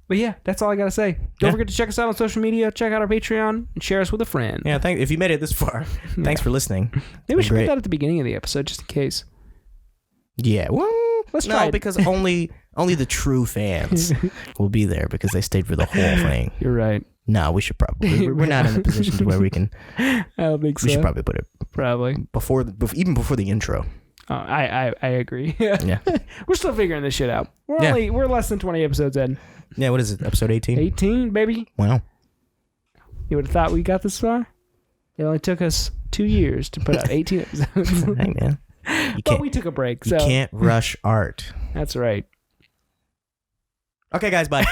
But yeah, that's all I gotta say. Don't forget to check us out on social media, check out our Patreon, and share us with a friend. Yeah, if you made it this far, thanks for listening. Maybe we should put that at the beginning of the episode just in case. Yeah, well, let's try it. Because only the true fans will be there because they stayed for the whole thing. You're right. No, we should probably. We're not in a position to where we can. I don't think so. We should probably put it even before the intro. Oh, I agree. Yeah. We're still figuring this shit out. We're less than 20 episodes in. Yeah, what is it? Episode 18? 18, baby. Wow. You would have thought we got this far? It only took us 2 years to put out 18 episodes. Hey, man. But we took a break. So. You can't rush art. That's right. Okay, guys, bye.